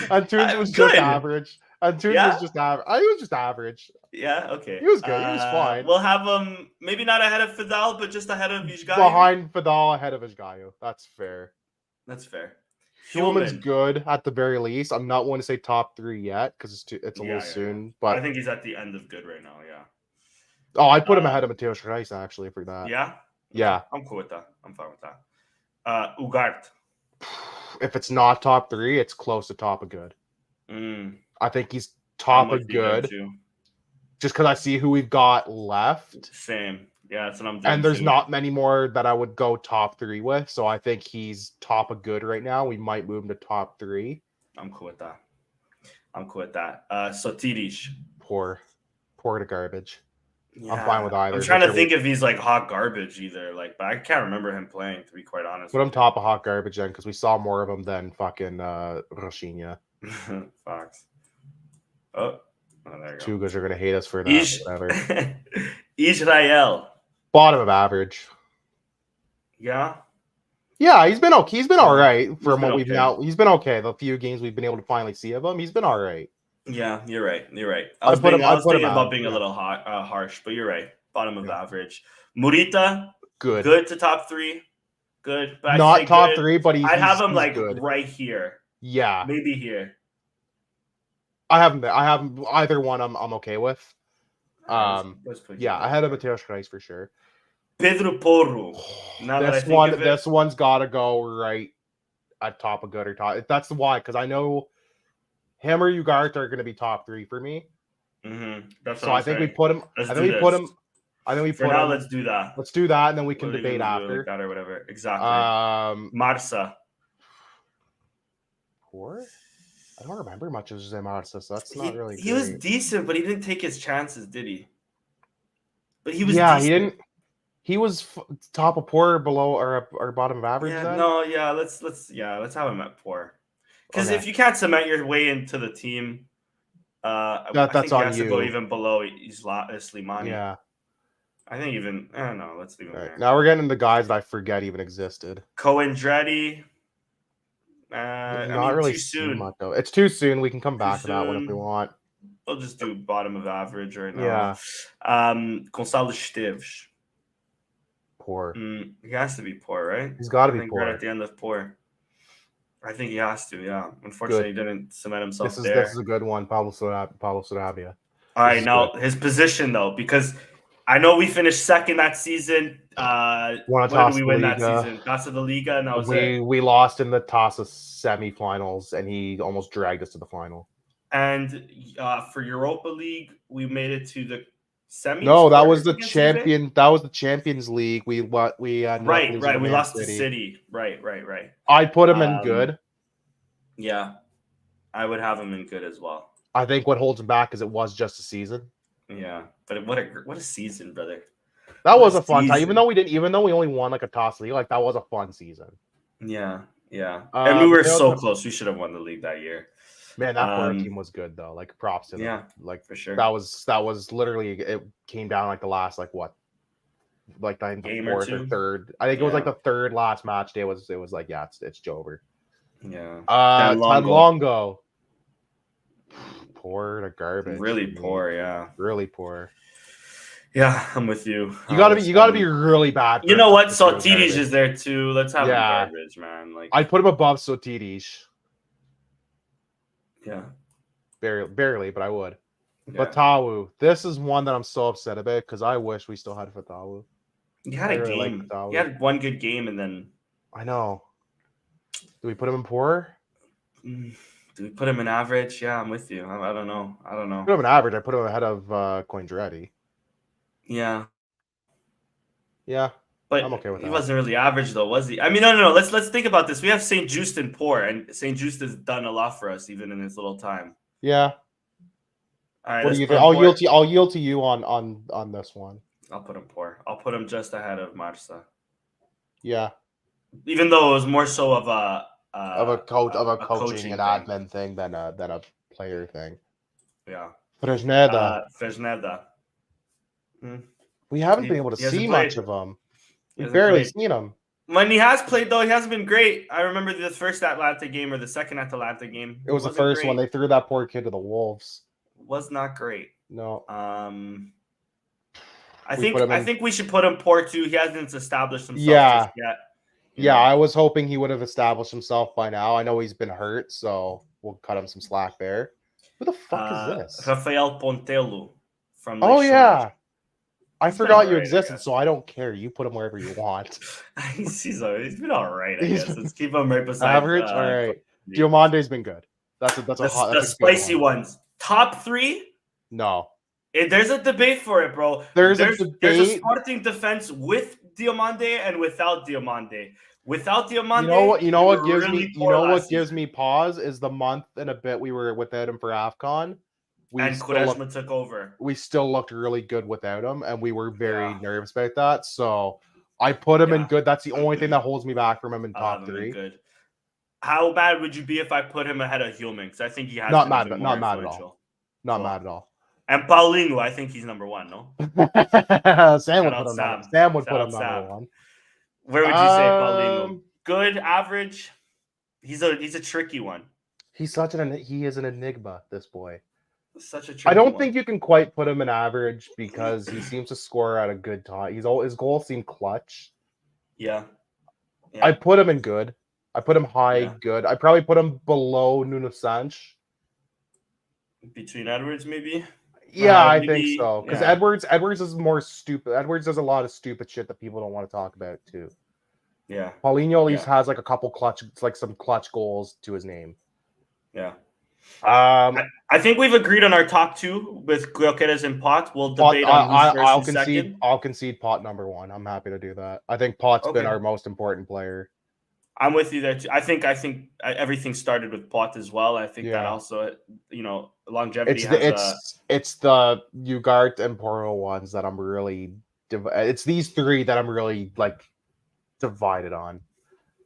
Antunes was just average. Antunes was just average. He was just average. Yeah, okay. He was good. He was fine. We'll have him maybe not ahead of Fidal, but just ahead of Vizgaio. Behind Fidal, ahead of Vizgaio. That's fair. Human's good at the very least. I'm not one to say top 3 yet because it's a little soon. But I think he's at the end of good right now. Yeah. Oh, I put him ahead of Mateus Reis actually for that. Yeah. Yeah. I'm cool with that. I'm fine with that. Ugarte. If it's not top 3, it's close to top of good. I think he's top of good. Just because I see who we've got left. Same. Yeah, that's what I'm doing. And there's not many more that I would go top 3 with. So I think he's top of good right now. We might move him to top 3. I'm cool with that. Sotiris. Poor to garbage. Yeah. I'm fine with either. I'm trying to think if he's like hot garbage either. But I can't remember him playing, to be quite honest. Put him top of hot garbage then, because we saw more of him than fucking Roshinha. Fox. Oh, there you go. Two guys are gonna hate us for that. Whatever. Israel. Bottom of average. Yeah. Yeah, he's been okay. He's been all right from what we've now. He's been okay. The few games we've been able to finally see of him, he's been all right. Yeah, you're right. I was thinking about being a little harsh, but you're right. Bottom of average. Murita, good to top 3. Good, but not top 3, but I'd have him like good. Right here. Yeah, maybe here. I have either one. I'm okay with. Yeah, ahead of Mateus Reis for sure. Pedro Porro. This one's got to go right at top of good or top. That's the why, because I know him or Ugarte are going to be top 3 for me. That's so I think we put him. Let's do this. For now, let's do that. Let's do that, and then we can debate after. Like that or whatever. Exactly. Marsa. Poor? I don't remember much of Jose Marsa, so that's not really. He was decent, but he didn't take his chances, did he? But he was. Yeah, decent. He didn't. He was top of poor, below or bottom of average. Yeah, then? no, yeah. Let's have him at poor. Because if you can't cement your way into the team, I think he has to go even below Slimani. Yeah. I think even I don't know. Let's leave him there. Now we're getting into guys that I forget even existed. Coandretti. Not really too soon. Much, though. It's too soon. We can come back to that one if we want. We'll just do bottom of average right now. Yeah. Gonçalo Esteves. Poor. He has to be poor, right? He's got to be poor. Right at the end of poor. I think he has to. Yeah. Unfortunately, he didn't cement himself there. This is a good one, Pablo Sarabia. All right, now his position though, because I know we finished second that season. What did we win that season? Taça da Liga, and that was we lost in the Taça semifinals, and he almost dragged us to the final. And for Europa League, we made it to the semis. No, that was the champion. That was the Champions League. We right. We lost to City. Right. I put him in good. Yeah, I would have him in good as well. I think what holds him back is it was just a season. Yeah, but what a season, brother. That was a fun time. Even though we only won like a toss league, like that was a fun season. Yeah. And we were so close. We should have won the league that year. Man, that Porto team was good though. Like props to them. Yeah, like for sure. That was literally it came down like the last like the game fourth or third. I think it was like the third last match day. It was like it's over. Yeah. Longo. Poor to garbage. Really poor, yeah. Really poor. Yeah, I'm with you. You gotta be really bad. You know what? Sotiris is there too. Let's have him garbage, man. Like I'd put him above Sotiris. Yeah. Barely, but I would. Yeah. Fatawu. This is one that I'm so upset about because I wish we still had Fatawu. He had a game. He had one good game and then I know. Do we put him in poor? Do we put him in average? Yeah, I'm with you. I don't know. Put him in average. I put him ahead of Coindretti. Yeah. Yeah. But I'm okay with that. He wasn't really average though, was he? I mean, no. Let's think about this. We have St. Just and poor, and St. Just has done a lot for us even in his little time. Yeah. All right. What do you think? I'll yield to you on this one. I'll put him poor. I'll put him just ahead of Marsa. Yeah. Even though it was more so of a coaching and admin thing than a player thing. Yeah. Fresneda. We haven't been able to see much of him. We've barely seen him. When he has played, though, he hasn't been great. I remember the first Atlanta game or the second Atlanta game. It was the first one. They threw that poor kid to the wolves. Was not great. No. I think we should put him poor too. He hasn't established himself just yet. Yeah, I was hoping he would have established himself by now. I know he's been hurt, so we'll cut him some slack there. Who the fuck is this? Rafael Pontelo from yeah. I forgot you existed, so I don't care. You put him wherever you want. he's been all right, I guess. Let's keep him right beside average. All right. Diomonde's been good. That's the spicy ones. Top 3? No. There's a debate for it, bro. There's a Sporting defense with Diomande and without Diomande. Without Diomande, you know what gives me pause is the month and a bit we were without him for AFCON. And Quaresma took over. We still looked really good without him, and we were very nervous about that. So I put him in good. That's the only thing that holds me back from him in top 3. Good. How bad would you be if I put him ahead of Hillman? Because I think he has not mad at all. Not mad at all. And Paulinho, I think he's number 1. No, Sam would put him. Sam would put him number 1. Where would you say Paulinho? Good, average. He's a tricky one. He is an enigma. This boy. Such a I don't think you can quite put him in average because he seems to score at a good time. His goals seem clutch. Yeah. I put him in good. I put him high good. I probably put him below Nuno Sanches. Between Edwards, maybe? Yeah, I think Maybe, so. Because Edwards is more stupid. Edwards does a lot of stupid shit that people don't want to talk about too. Yeah. Paulinho at least Yeah. has like a couple clutch, like some clutch goals to his name. Yeah. I think we've agreed on our top two with Gyökeres and Pot. We'll debate on who's first I'll and second. I'll concede Pot number one. I'm happy to do that. I think Pot's been Okay. our most important player. I'm with you there too. I think everything started with Pot as well. I think that Yeah. also, longevity It's the Ugarte and Porto ones that I'm really it's these three that I'm really like divided on.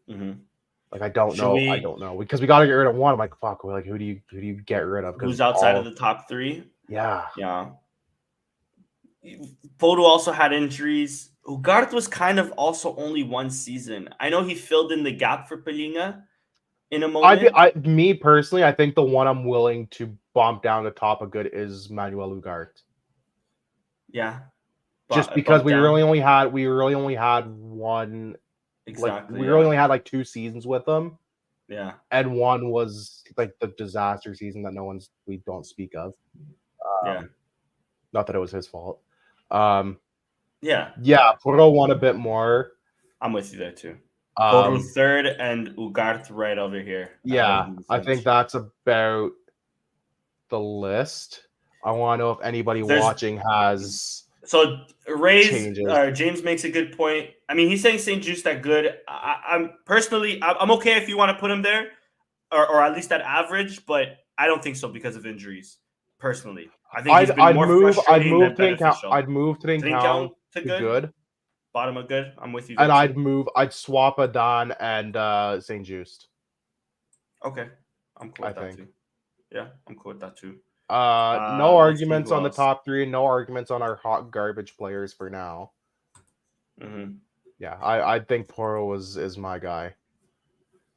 Mhm. Like I don't know because we got to get rid of one. I'm like fuck. Like who do you get rid of? Who's outside of the top three? Yeah. Yeah. Fodo also had injuries. Ugarte was kind of also only one season. I know he filled in the gap for Pelinga in a moment. Me personally, I think the one I'm willing to bump down the top of good is Manuel Ugarte. Yeah. Just because we really only had one. Exactly. We really only had like 2 seasons with them. Yeah. And one was like the disaster season that we don't speak of. Yeah. Not that it was his fault. Yeah. Porto won a bit more. I'm with you there too. Porto third and Ugarte right over here. Yeah, I think that's about the list. I want to know if anybody watching has. So James makes a good point. I mean, he's saying St. Just that good. I'm okay if you want to put him there, or at least at average, but I don't think so because of injuries. Personally, I think he's been more frustrating than beneficial. I'd move Trincão to good. Bottom of good. I'm with you. And I'd swap Adan and St. Just. Okay, I'm cool with that too. Yeah, I'm cool with that too. No arguments on the top three, no arguments on our hot garbage players for now. Mm-hmm. Yeah, I think Porto is my guy.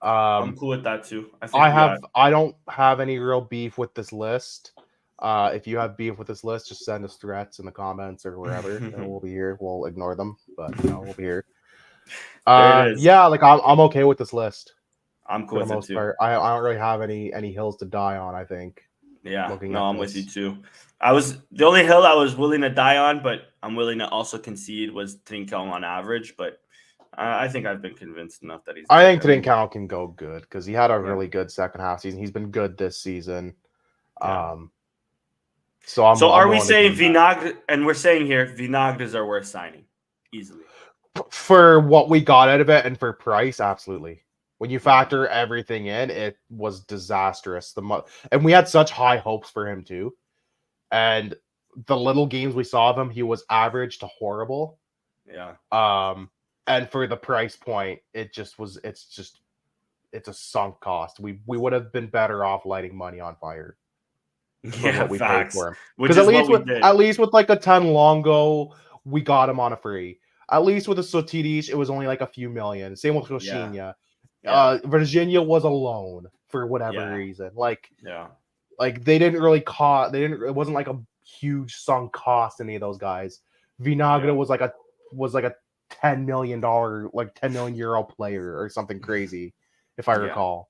I'm cool with that too. I don't have any real beef with this list. If you have beef with this list, just send us threats in the comments or wherever, and we'll be here. We'll ignore them, but we'll be here. Yeah, like I'm okay with this list. I'm cool with it too. I don't really have any hills to die on. I think. Yeah, I'm with you too. The only hill I was willing to die on, but I'm willing to also concede was Trincão on average. But I think I've been convinced enough that I think Trincão can go good because he had a really good second half season. He's been good this season. Yeah. So are we saying Vinagre? And we're saying here Vinagre is our worst signing easily for what we got out of it and for price, absolutely. When you factor everything in, it was disastrous. And we had such high hopes for him too. And the little games we saw of him, he was average to horrible. Yeah. And for the price point, it's a sunk cost. We would have been better off lighting money on fire. Yeah, what we paid for him. Because at least with like a 10 Longo, we got him on a free. At least with a Sotiris, it was only like a few million. Same with Roshinha. Virginia was a loan for whatever reason. Like they didn't really cost. It wasn't like a huge sunk cost. Any of those guys. Vinagre was like a $10 million, like 10 million euro player or something crazy, if I recall.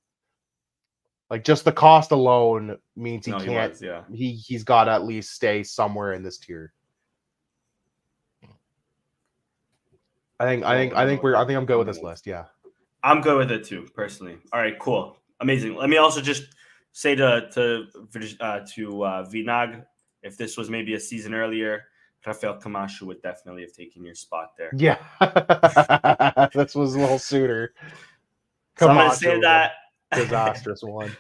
Like just the cost alone means he can't. He's got to at least stay somewhere in this tier. I think I'm good with this list. Yeah, I'm good with it too, personally. All right, cool, amazing. Let me also just say to Vinagre, if this was maybe a season earlier, Rafael Camacho would definitely have taken your spot there. Yeah, this was a little sooner. So I'm gonna say that disastrous one.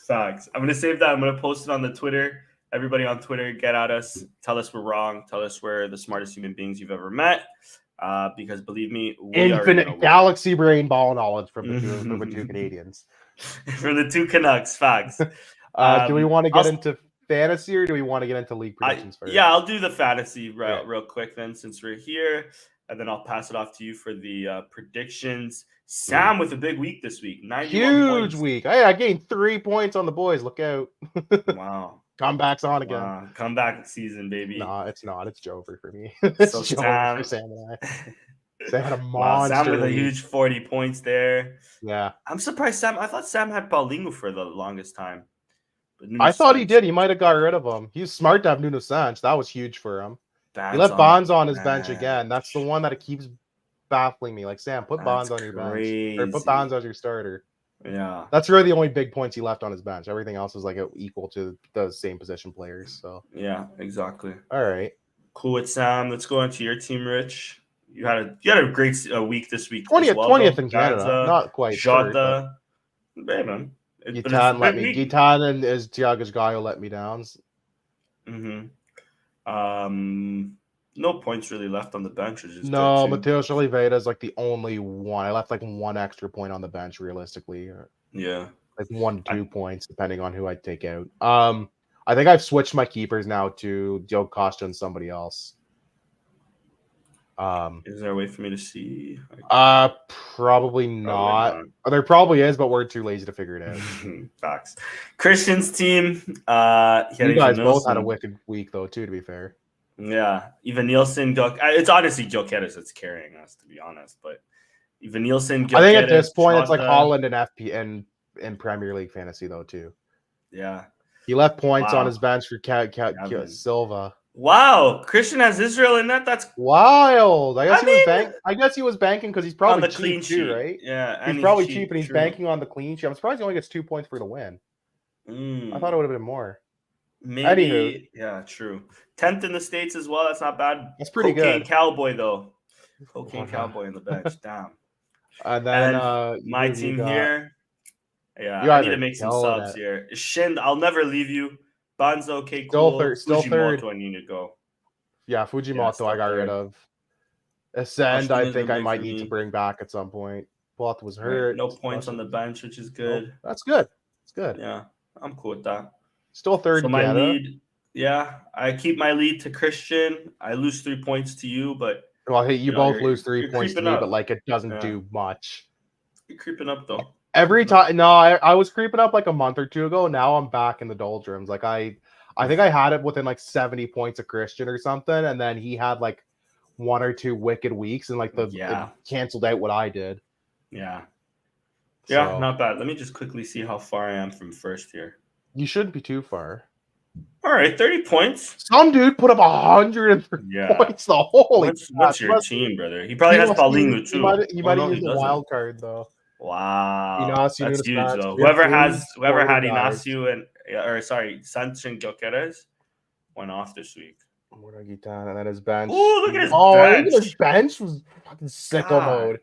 Facts. I'm gonna save that. I'm gonna post it on the Twitter. Everybody on Twitter, get at us. Tell us we're wrong. Tell us we're the smartest human beings you've ever met. Because believe me, infinite galaxy brain ball knowledge from the two Canadians, from the two Canucks. Facts. Do we want to get into fantasy or do we want to get into league predictions first? Yeah, I'll do the fantasy real quick then, since we're here, and then I'll pass it off to you for the predictions. Sam with a big week this week. 91 huge week. Hey, I gained 3 points on the boys. Look out. Wow. Comeback's on again. Wow. Comeback season, baby. No, it's not. It's Jover for me. So Sam and I. Sam had a monster. Sam with a huge 40 points there. Yeah. I'm surprised Sam. I thought Sam had Paulinho for the longest time. I thought he did. He might have got rid of him. He's smart to have Nuno Santos. That was huge for him. He left Bonds on his bench again. That's the one that it keeps baffling me. Like, Sam, put Bonds on your bench. Or put Bonds as your starter. Yeah. That's really the only big points he left on his bench. Everything else is like equal to the same position players. So yeah, exactly. All right. Cool with Sam. Let's go into your team, Rich. You had a great week this week. 20th in Canada. Not quite. Jota. Hey, man. Gitan let me. Gitan and his Thiago Gaio let me down. No points really left on the bench. No, Mateus Oliveira is like the only one. I left like one extra point on the bench, realistically. Yeah, like 1 to 2 points, depending on who I take out. I think I've switched my keepers now to Diogo Costa and somebody else. Is there a way for me to see? Probably not. There probably is, but we're too lazy to figure it out. Facts. Christian's team. You guys both had a wicked week, though, too. To be fair. Yeah, Ivan Nielsen. It's honestly Gyökeres that's carrying us, to be honest. But Ivan Nielsen. I think at this point it's like Holland and FP and Premier League fantasy though too. Yeah, he left points on his bench for Silva. Wow, Christian has Israel in that. That's wild. I guess he was banking because he's probably cheap clean sheet too, right? Yeah, he's probably cheap and he's banking on the clean sheet. I'm surprised he only gets 2 points for the win. I thought it would have been more. Maybe. Anywho. Yeah, true. 10th in the States as well. That's not bad. That's pretty good. Cowboy though. Cocaine Cowboy in the bench. Damn. And then my team here. Yeah, I need to make some subs here. Shind, I'll never leave you. Bonzo, okay, cool. Still third. I need to go. Yeah, Fujimoto I got rid of. Ascend, I think I might need to bring back at some point. Both was hurt. Right. No points on the bench, which is good. Nope. That's good. It's good. Yeah, I'm cool with that. Still third. So my lead, I keep my lead to Christian. I lose 3 points to you, but you both lose 3 points to me, but like it doesn't do much. You're creeping up though. Every time, I was creeping up like a month or two ago. Now I'm back in the doldrums. Like I think I had it within like 70 points of Christian or something, and then he had like 1 or 2 wicked weeks, and like it canceled out what I did. Yeah. Yeah, not bad. Let me just quickly see how far I am from first here. You shouldn't be too far. All right, 30 points. Some dude put up 100 points. The holy. What's your team, brother? He probably has Paulinho too. He might have used a wild card though. Wow, that's huge though. Whoever had Inacio and Santos and Gyökeres went off this week. And then his bench. Oh, look at his bench. Look at his bench was fucking sicko mode.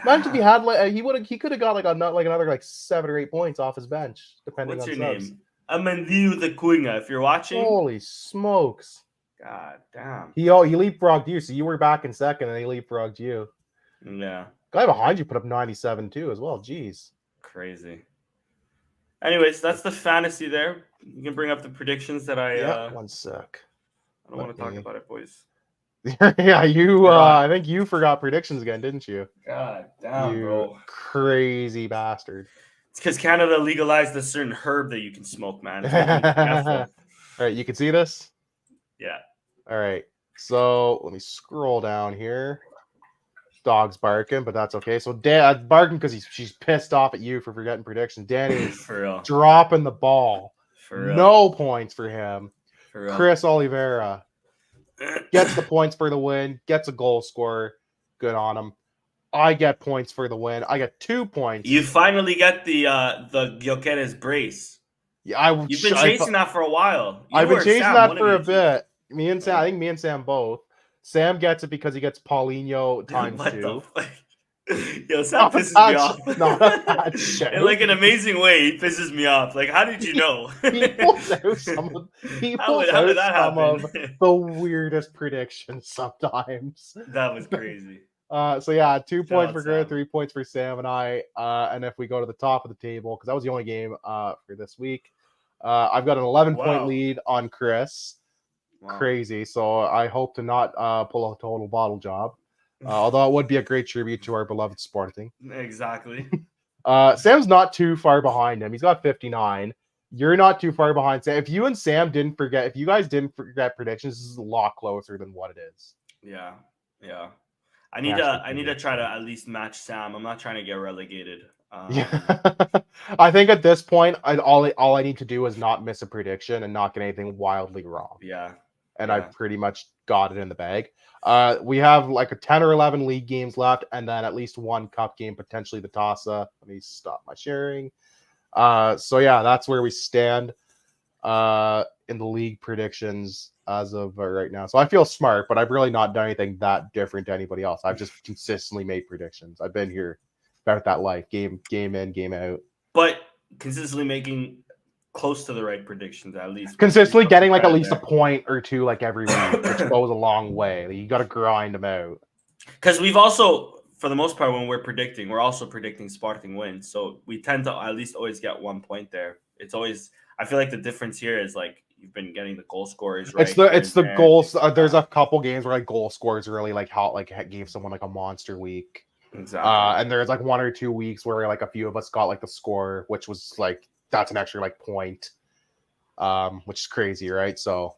Imagine if he had he could have got like another 7 or 8 points off his bench, depending on subs. What's your name? Amendiu the Cunha, if you're watching. Holy smokes. God damn. He leapfrogged you, so you were back in second, and he leapfrogged you. Yeah. Guy behind you put up 97 too as well. Jeez. Crazy. Anyways, that's the fantasy there. You can bring up the predictions that I... one sec. I don't want to talk about it, boys. Yeah, you. I think you forgot predictions again, didn't you? God damn, bro. Crazy bastard. It's because Canada legalized a certain herb that you can smoke, man. All right, you can see this? Yeah. All right. So let me scroll down here. Dog's barking, but that's okay. So Dad's barking because she's pissed off at you for forgetting predictions. Danny's dropping the ball. No points for him. Chris Oliveira gets the points for the win, gets a goal scorer. Good on him. I get points for the win. I get 2 points. You finally get the Gyökeres brace. Yeah, you've been chasing that for a while. I've been chasing that for a bit. Me and Sam, I think me and Sam both. Sam gets it because he gets Paulinho times 2. Yo, Sam pisses me off. Not a bad show. In like an amazing way, he pisses me off. Like, how did you know? He pulls out some of the weirdest predictions sometimes. That was crazy. So yeah, 2 points for Grant, 3 points for Sam and I. And if we go to the top of the table, because that was the only game for this week, I've got an 11-point lead on Chris. Wow. Crazy. So I hope to not pull a total bottle job. Although it would be a great tribute to our beloved Sporting. Exactly. Sam's not too far behind him. He's got 59. You're not too far behind Sam. If you and Sam didn't forget, if you guys didn't forget predictions, this is a lot closer than what it is. Yeah. I need to try to at least match Sam. I'm not trying to get relegated. I think at this point, all I need to do is not miss a prediction and not get anything wildly wrong. Yeah. And I pretty much got it in the bag. We have like a 10 or 11 league games left, and then at least one cup game, potentially the Tossa. Let me stop my sharing. So yeah, that's where we stand in the league predictions as of right now. So I feel smart, but I've really not done anything that different to anybody else. I've just consistently made predictions. I've been here about that life, game in, game out. But consistently making close to the right predictions, at least. Consistently getting like at least a point or two like every week, which goes a long way. You got to grind them out. Because we've also, for the most part, when we're predicting, we're also predicting Sporting wins. So we tend to at least always get 1 point there. It's always, I feel like the difference here is like you've been getting the goal scorers right. It's the goals. There's a couple games where like goal scorers really like how like gave someone like a monster week. Exactly. And there's like 1 or 2 weeks where like a few of us got like the score, which was like that's an extra like point, which is crazy, right? So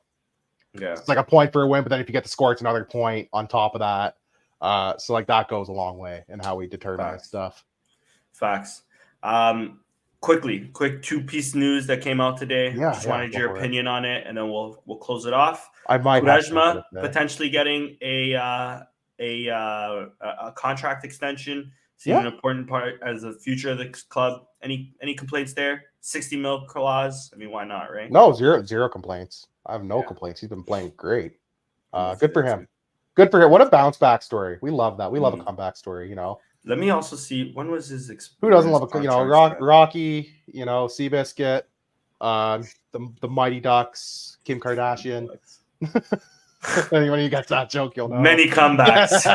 yeah, it's like a point for a win, but then if you get the score, it's another point on top of that. So like that goes a long way in how we determine that stuff. Facts. Quick 2-piece news that came out today. Just wanted your opinion on it, and then we'll close it off. I might Quaresma potentially getting a contract extension. Seems an important part as the future of the club. Any complaints there? 60 mil clause. I mean, why not, right? No, zero complaints. I have no complaints. He's been playing great. Good for him. Good for him. What a bounce back story. We love that. We love a comeback story. You know. Let me also see when was his. Who doesn't love a Rocky? You know, Seabiscuit, the Mighty Ducks, Kim Kardashian. Anyone who gets that joke, you'll know. Many comebacks.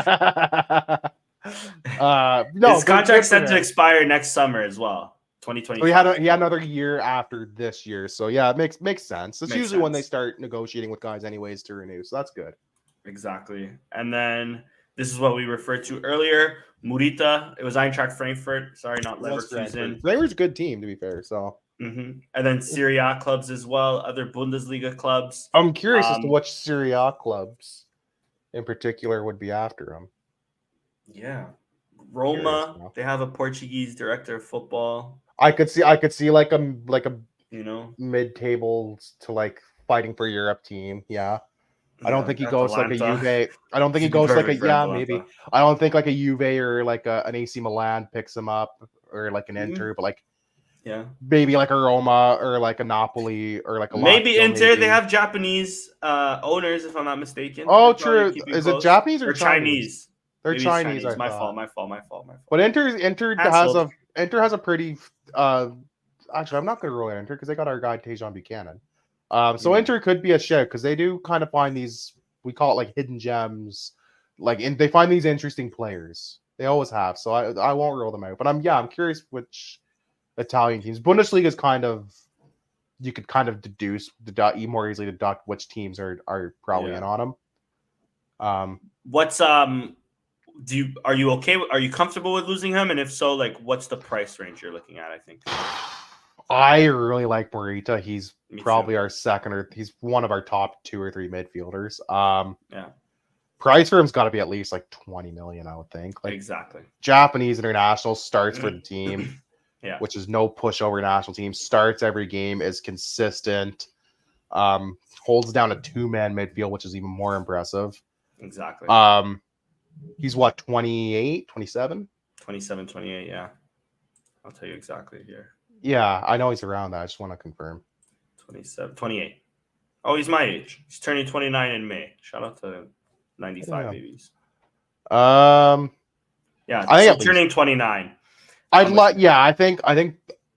No, his contract set to expire next summer as well. 2020. So he had another year after this year. So yeah, it makes sense. It's usually when they start negotiating with guys anyways to renew. So that's good. Exactly. And then this is what we referred to earlier. Murita. It was Eintracht Frankfurt. Sorry, not Leverkusen. They were a good team, to be fair. So. And then Serie A clubs as well, other Bundesliga clubs. I'm curious as to which Serie A clubs in particular would be after him. Yeah, Roma. They have a Portuguese director of football. I could see like a mid-table to like fighting for Europe team. Yeah. I don't think he goes like a Juve. I don't think he goes like a maybe. I don't think like a Juve or like an AC Milan picks him up or like an Inter, but like maybe like a Roma or like a Napoli or like a maybe Inter. Maybe. They have Japanese owners, if I'm not mistaken. Oh, true. Is it Japanese or Chinese? They're Chinese. My fault. But Inter has a pretty. Actually, I'm not going to roll Inter because they got our guy Tejan Buchanan. So Inter could be a shout because they do kind of find these, we call it like hidden gems, they find these interesting players. They always have. So I won't roll them out. But I'm curious which Italian teams. Bundesliga is kind of, you could kind of more easily deduct which teams are probably in on them. What's are you okay? Are you comfortable with losing him? And if so, like, what's the price range you're looking at? I think. I really like Morita. He's probably our second, or he's one of our top 2 or 3 midfielders. Price for him's got to be at least like 20 million, I would think. Like exactly. Japanese international starts for the team, which is no pushover national team. Starts every game, is consistent. Holds down a 2-man midfield, which is even more impressive. Exactly. He's what, 28, 27? 27, 28, yeah. I'll tell you exactly here. Yeah, I know he's around that. I just want to confirm. 27, 28. Oh, he's my age. He's turning 29 in May. Shout out to 95 babies. I think turning 29. I think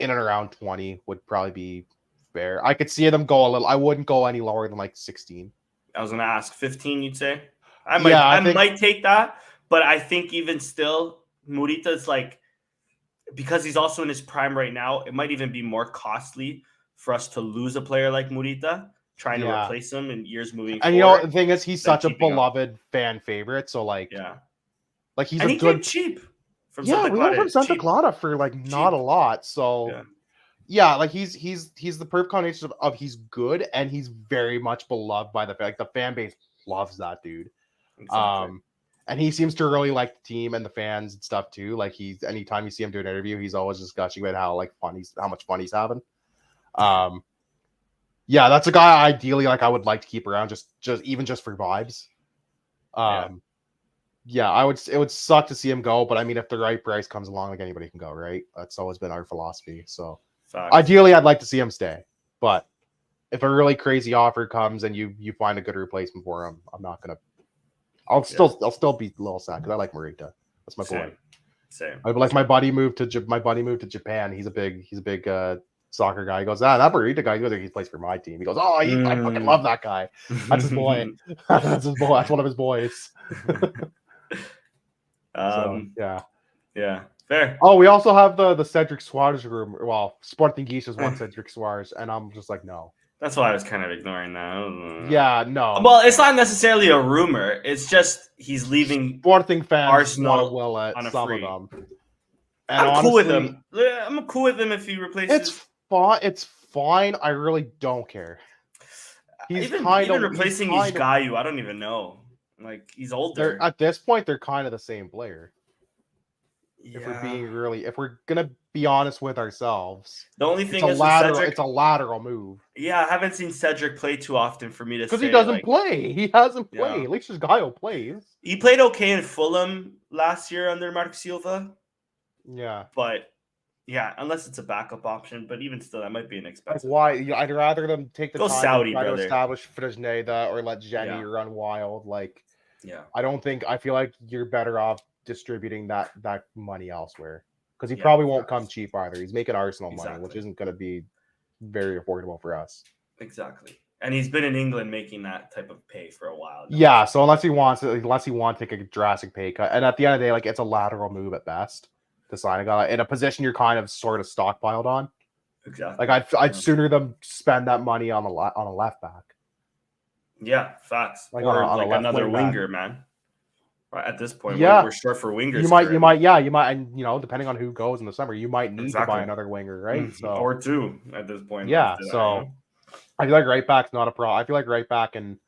in and around 20 would probably be fair. I could see them go a little. I wouldn't go any lower than like 16. I was gonna ask 15. You'd say? I might take that, but I think even still, Murita's like, because he's also in his prime right now, it might even be more costly for us to lose a player like Murita, trying to replace him in years moving forward. And the thing is, he's such a beloved fan favorite. So like, he's and he came cheap from Santa Clara. We went from Santa Clara for like not a lot. So like he's the perfect combination of he's good and he's very much beloved by the fan base loves that dude. Exactly. And he seems to really like the team and the fans and stuff too. Like anytime you see him do an interview, he's always just gushing about how much fun he's having. Yeah, that's a guy ideally like I would like to keep around just for vibes. Yeah, it would suck to see him go, but I mean, if the right price comes along, like anybody can go, right? That's always been our philosophy. So ideally, I'd like to see him stay, but if a really crazy offer comes and you find a good replacement for him, I'm not gonna. I'll still be a little sad because I like Morita. That's my boy. Same. My buddy moved to Japan. He's a big soccer guy. He goes, that Morita guy. He plays for my team. He goes, I fucking love that guy. That's his boy. That's his boy. That's one of his boys. Yeah, fair. Oh, we also have the Cedric Suarez room. Well, Portuguese has one Cedric Suarez, and I'm just like, no. That's why I was kind of ignoring that. Yeah, no. Well, it's not necessarily a rumor. It's just he's leaving. Sporting fans Arsenal will at some free. of them. And I'm cool with him. I'm cool with him if he replaces. It's fine. I really don't care. He's even replacing Gayu. I don't even know. Like, he's older. At this point, they're kind of the same player. Yeah. If we're gonna be honest with ourselves, the only thing it's a lateral move. Yeah, I haven't seen Cedric play too often for me to say. Because he doesn't play. He hasn't played. At least just Gaio plays. He played okay in Fulham last year under Marco Silva. Yeah. But yeah, unless it's a backup option. But even still, that might be an expensive. Why? I'd rather them take the time Saudi, to try to establish Fresneda or let Jenny run wild. Like, I feel like you're better off distributing that money elsewhere. Because he probably won't come cheap either. He's making Arsenal money, which isn't going to be very affordable for us. Exactly. And he's been in England making that type of pay for a while now. Yeah, so unless he wants to take a drastic pay cut, and at the end of the day, like, it's a lateral move at best to sign a guy in a position you're kind of sort of stockpiled on. Exactly. Like, I'd sooner them spend that money on a left back. Yeah, facts. Like, or on like another winger, man. At this point, we're short for wingers. You might, and depending on who goes in the summer, you might need to buy another winger, right? So or two at this point. Yeah, so I feel like right back's not a problem. I feel like right back and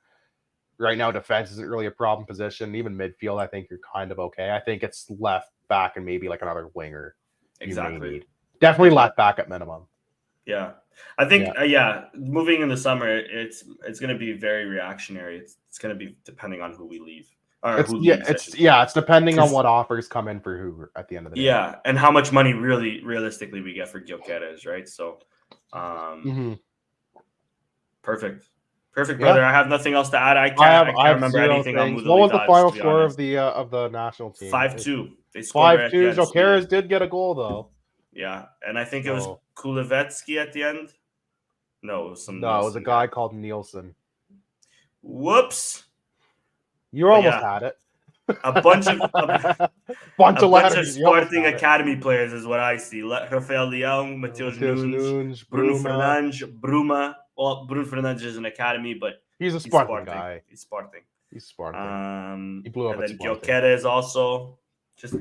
right now defense isn't really a problem position. Even midfield, I think you're kind of okay. I think it's left back and maybe like another winger. Exactly. Definitely left back at minimum. Yeah, I think moving in the summer, it's going to be very reactionary. It's going to be depending on who we leave. It's depending on what offers come in for who at the end of the day. Yeah, and how much money realistically we get for Gyökeres, right? So, perfect, brother. I have nothing else to add. I can't remember anything on Mudalidad. What was the final score of the national team? 5-2. They scored 5-2. Gyökeres did get a goal though. Yeah, and I think it was Kulevetsky at the end. No, it was it was a guy called Nielsen. Whoops. You almost had it. A bunch of Sporting Academy players is what I see. Rafael Leão, Matheus Nunes, Bruno Fernandes, Bruma. Well, Bruno Fernandes is an academy, but he's a Sporting guy. He's Sporting. He blew up. And then Gyökeres also just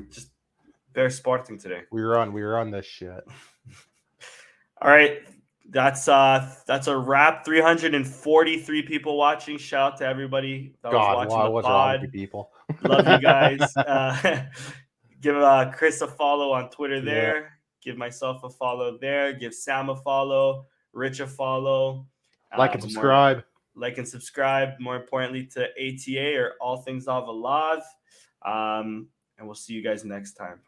bare Sporting today. We were on this shit. All right. That's a wrap. 343 people watching. Shout out to everybody that was watching the pod. People. Love you guys. Give Chris a follow on Twitter there. Yeah. Give myself a follow there. Give Sam a follow. Rich a follow. Like and subscribe. More importantly to ATA or All Things Alvalade. And we'll see you guys next time.